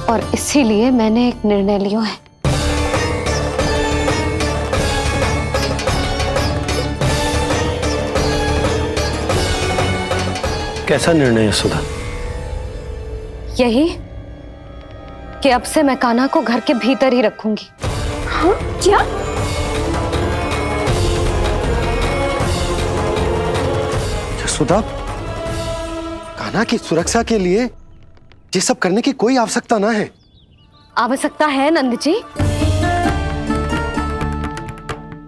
S6: और इसीलिए मैंने एक निर्णय लिया है।
S12: कैसा निर्णय है सुधा?
S6: यही कि अब से मैं कान्हा को घर के भीतर ही रखूंगी।
S15: हाँ? क्या?
S12: सुधा, कान्हा की सुरक्षा के लिए ये सब करने की कोई आवश्यकता ना है।
S6: आवश्यकता है नंद जी।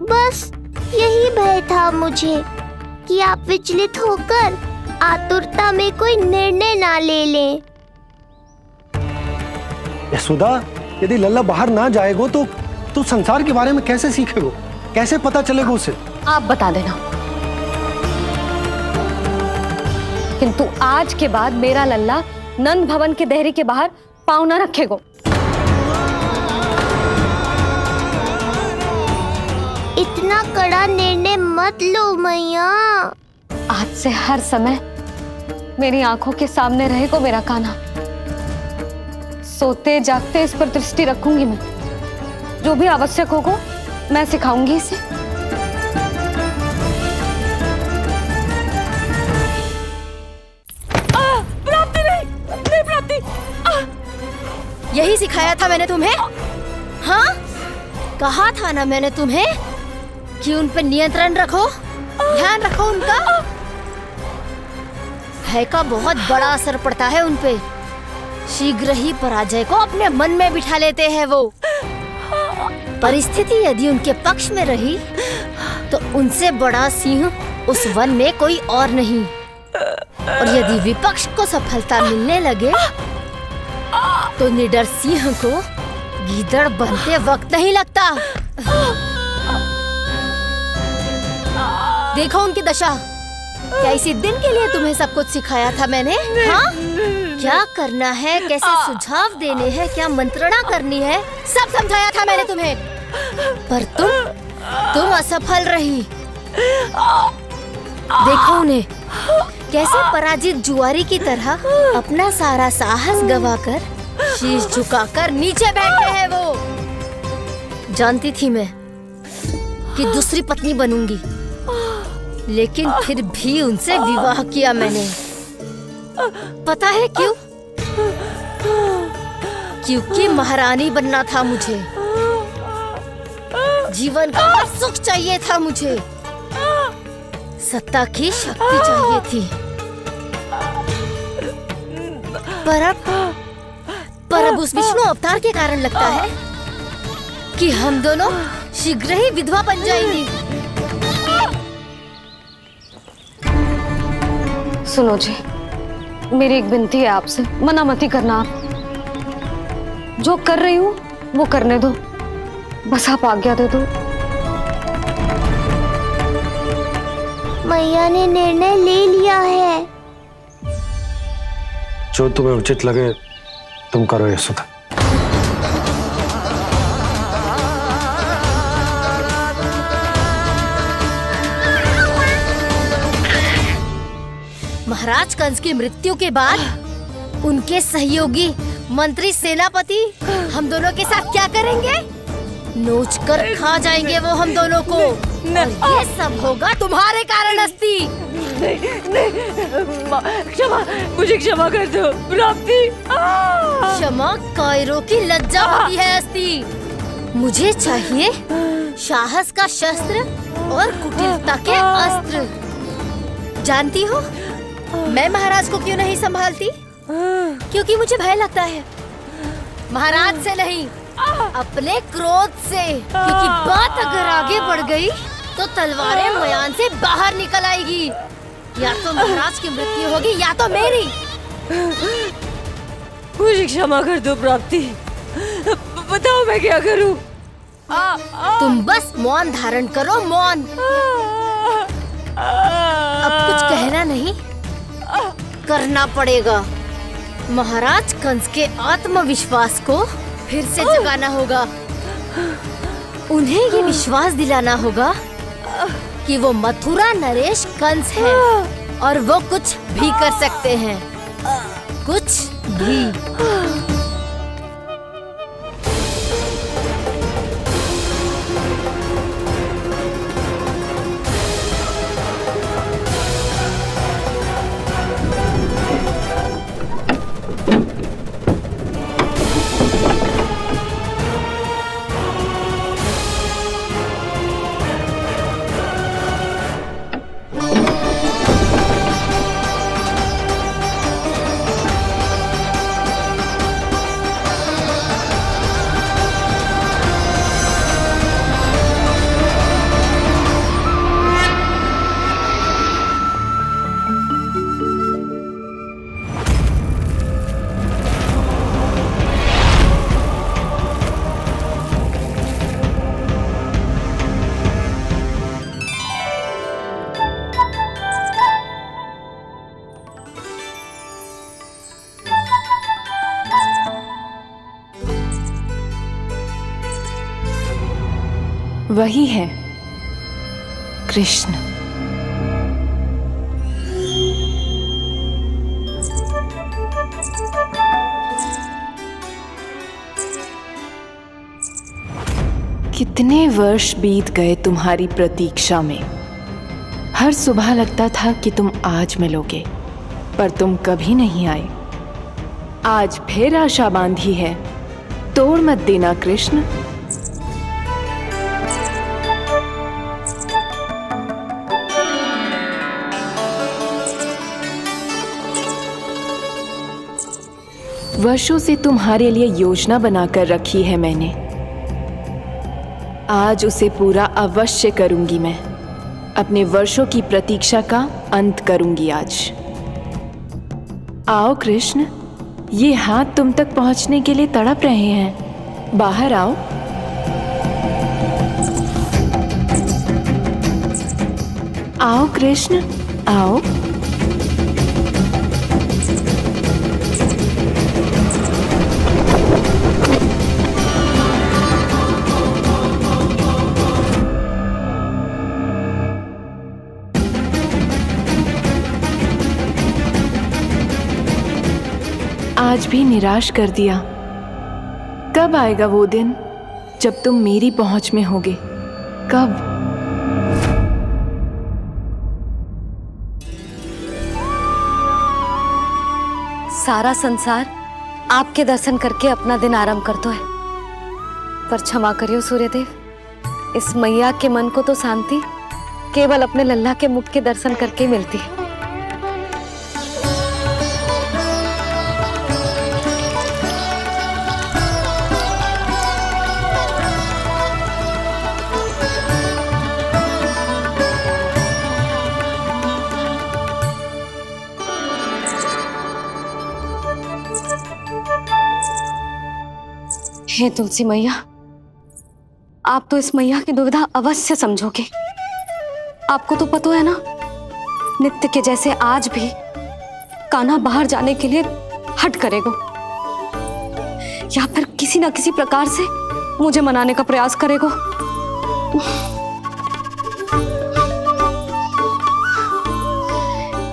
S7: बस यही भय था मुझे कि आप विचलित होकर आतुरता में कोई निर्णय ना ले लें।
S12: सुधा, यदि लल्ला बाहर ना जाएगो तो संसार के बारे में कैसे सीखेगो, कैसे पता चलेगा उसे?
S6: आप बता देना। किंतु आज के बाद मेरा लल्ला नंद भवन के देहरी के बाहर पाँव न रखेगो।
S7: इतना कड़ा निर्णय मत लो मैया।
S6: आज से हर समय मेरी आंखों के सामने रहेगा मेरा कान्हा। सोते जागते इस पर दृष्टि रखूंगी मैं। जो भी आवश्यक होगा मैं सिखाऊंगी इसे।
S15: प्राप्ति नहीं प्राप्ति। यही सिखाया था मैंने तुम्हें, हाँ? कहा था ना मैंने तुम्हें कि उन पर नियंत्रण रखो, ध्यान रखो उनका। भय का बहुत बड़ा असर पड़ता है उन पे। शीघ्र ही पराजय को अपने मन में बिठा लेते हैं वो। परिस्थिति यदि उनके पक्ष में रही तो उनसे बड़ा सिंह उस वन में कोई और नहीं, और यदि विपक्ष को सफलता मिलने लगे तो निडर सिंह को गीदड़ बनते वक्त नहीं लगता। देखो उनकी दशा। क्या इसी दिन के लिए तुम्हें सब कुछ सिखाया था मैंने, हाँ? क्या करना है, कैसे सुझाव देने हैं, क्या मंत्रणा करनी है, सब समझाया था मैंने तुम्हें। पर तुम असफल रही। देखो उन्हें, कैसे पराजित जुआरी की तरह अपना सारा साहस गवाकर शीश झुकाकर नीचे बैठे हैं वो। जानती थी मैं कि दूसरी पत्नी बनूंगी, लेकिन फिर भी उनसे विवाह किया मैंने। पता है क्यों? क्योंकि महारानी बनना था मुझे। जीवन का हर सुख चाहिए था मुझे। सत्ता की शक्ति चाहिए थी। पर अब उस विष्णु अवतार के कारण लगता है कि हम दोनों शीघ्र ही विधवा बन जाएंगी।
S6: सुनो जी, मेरी एक विनती है आपसे, मना मत ही करना। आप जो कर रही हूँ वो करने दो, बस आप आज्ञा दे दो।
S7: मैया ने निर्णय ले लिया है।
S12: जो तुम्हें उचित लगे तुम करो यशोदा।
S15: महाराज कंस की मृत्यु के बाद उनके सहयोगी मंत्री सेनापति हम दोनों के साथ क्या करेंगे?
S20: नोच कर खा जाएंगे वो हम दोनों को। और ये सब होगा तुम्हारे कारण अस्ती।
S1: क्षमा, मुझे क्षमा कर दो प्राप्ति।
S20: क्षमा कायरों की लज्जा होती है अस्ती। मुझे चाहिए साहस का शस्त्र और कुटिलता के अस्त्र। जानती हो मैं महाराज को क्यों नहीं संभालती? क्योंकि मुझे भय लगता है। महाराज से नहीं, अपने क्रोध से। क्योंकि बात अगर आगे बढ़ गई तो तलवारें मयान से बाहर निकल आएगी। या तो महाराज की मृत्यु होगी या तो मेरी।
S1: मुझे क्षमा कर दो प्राप्ति। बताओ मैं क्या करूं?
S20: तुम बस मौन धारण करो, मौन। अब कुछ कहना नहीं, करना पड़ेगा। महाराज कंस के आत्मविश्वास को फिर से जगाना होगा। उन्हें ये विश्वास दिलाना होगा कि वो मथुरा नरेश कंस है और वो कुछ भी कर सकते हैं, कुछ भी।
S11: वही है कृष्ण। कितने वर्ष बीत गए तुम्हारी प्रतीक्षा में। हर सुबह लगता था कि तुम आज मिलोगे, पर तुम कभी नहीं आए। आज फिर आशा बांधी है, तोड़ मत देना कृष्ण। वर्षों से तुम्हारे लिए योजना बनाकर रखी है मैंने। आज उसे पूरा अवश्य करूंगी मैं। अपने वर्षों की प्रतीक्षा का अंत करूंगी आज। आओ कृष्ण, ये हाथ तुम तक पहुंचने के लिए तड़प रहे हैं। बाहर आओ। आओ कृष्ण, आओ। आज भी निराश कर दिया। कब आएगा वो दिन जब तुम मेरी पहुंच में होगे? कब?
S15: सारा संसार आपके दर्शन करके अपना दिन आराम करता है, पर क्षमा करियो सूर्यदेव, इस मैया के मन को तो शांति केवल अपने लल्ला के मुख के दर्शन करके मिलती है। हे तुलसी मैया, आप तो इस मैया की दुविधा अवश्य समझोगे। आपको तो पता है ना, नित्य के जैसे आज भी कान्हा बाहर जाने के लिए हट करेगा या फिर किसी न किसी प्रकार से मुझे मनाने का प्रयास करेगा।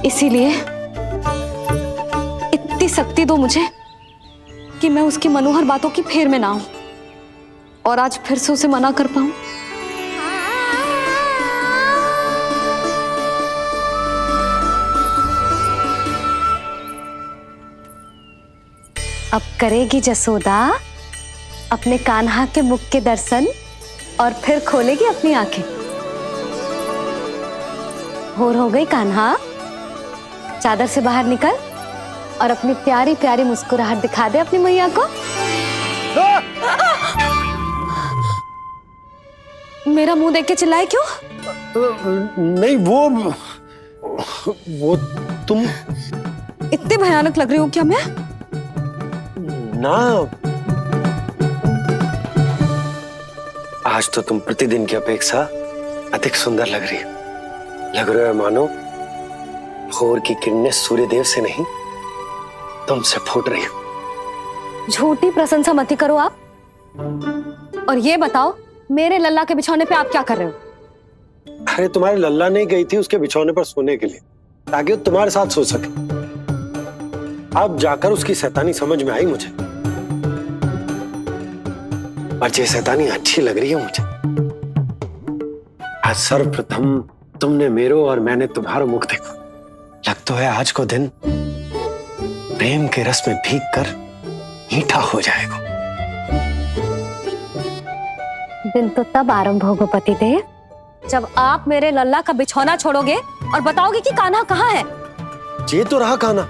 S15: इसीलिए इतनी शक्ति दो मुझे कि मैं उसकी मनोहर बातों की फेर में ना हूं।
S6: और आज फिर से उसे मना कर पाऊं। अब करेगी जसोदा अपने कान्हा के मुख के दर्शन और फिर खोलेगी अपनी आंखें। भोर हो गई कान्हा, चादर से बाहर निकल और अपनी प्यारी प्यारी मुस्कुराहट दिखा दे अपनी मैया को। मेरा मुंह देख के चिल्लाए क्यों?
S12: नहीं वो तुम
S6: इतनी भयानक लग रही हूँ क्या मैं?
S12: ना, आज तो तुम प्रतिदिन की अपेक्षा अधिक सुंदर लग रही हो। लग रहा है मानो भोर की किरणें सूर्यदेव से नहीं तुमसे फूट रही हो।
S6: झूठी प्रशंसा मत ही करो आप। और ये बताओ, मेरे लल्ला के बिछौने पे आप क्या कर रहे हो?
S12: अरे तुम्हारी लल्ला नहीं गई थी उसके बिछौने पर सोने के लिए, ताकि वो तुम्हारे साथ सो सके। अब जाकर उसकी शैतानी समझ में आई मुझे, और ये शैतानी अच्छी लग रही है मुझे। आज सर्वप्रथम तुमने मेरो और मैंने तुम्हारा मुख देखा। लगता है आज को दिन प्रेम के रस में भीग कर मीठा हो जाएगा।
S6: दिन तो तब आरंभ होगा पतिदेव, जब आप मेरे लल्ला का बिछौना छोड़ोगे और बताओगे कि कान्हा कहाँ है।
S12: ये तो रहा कान्हा,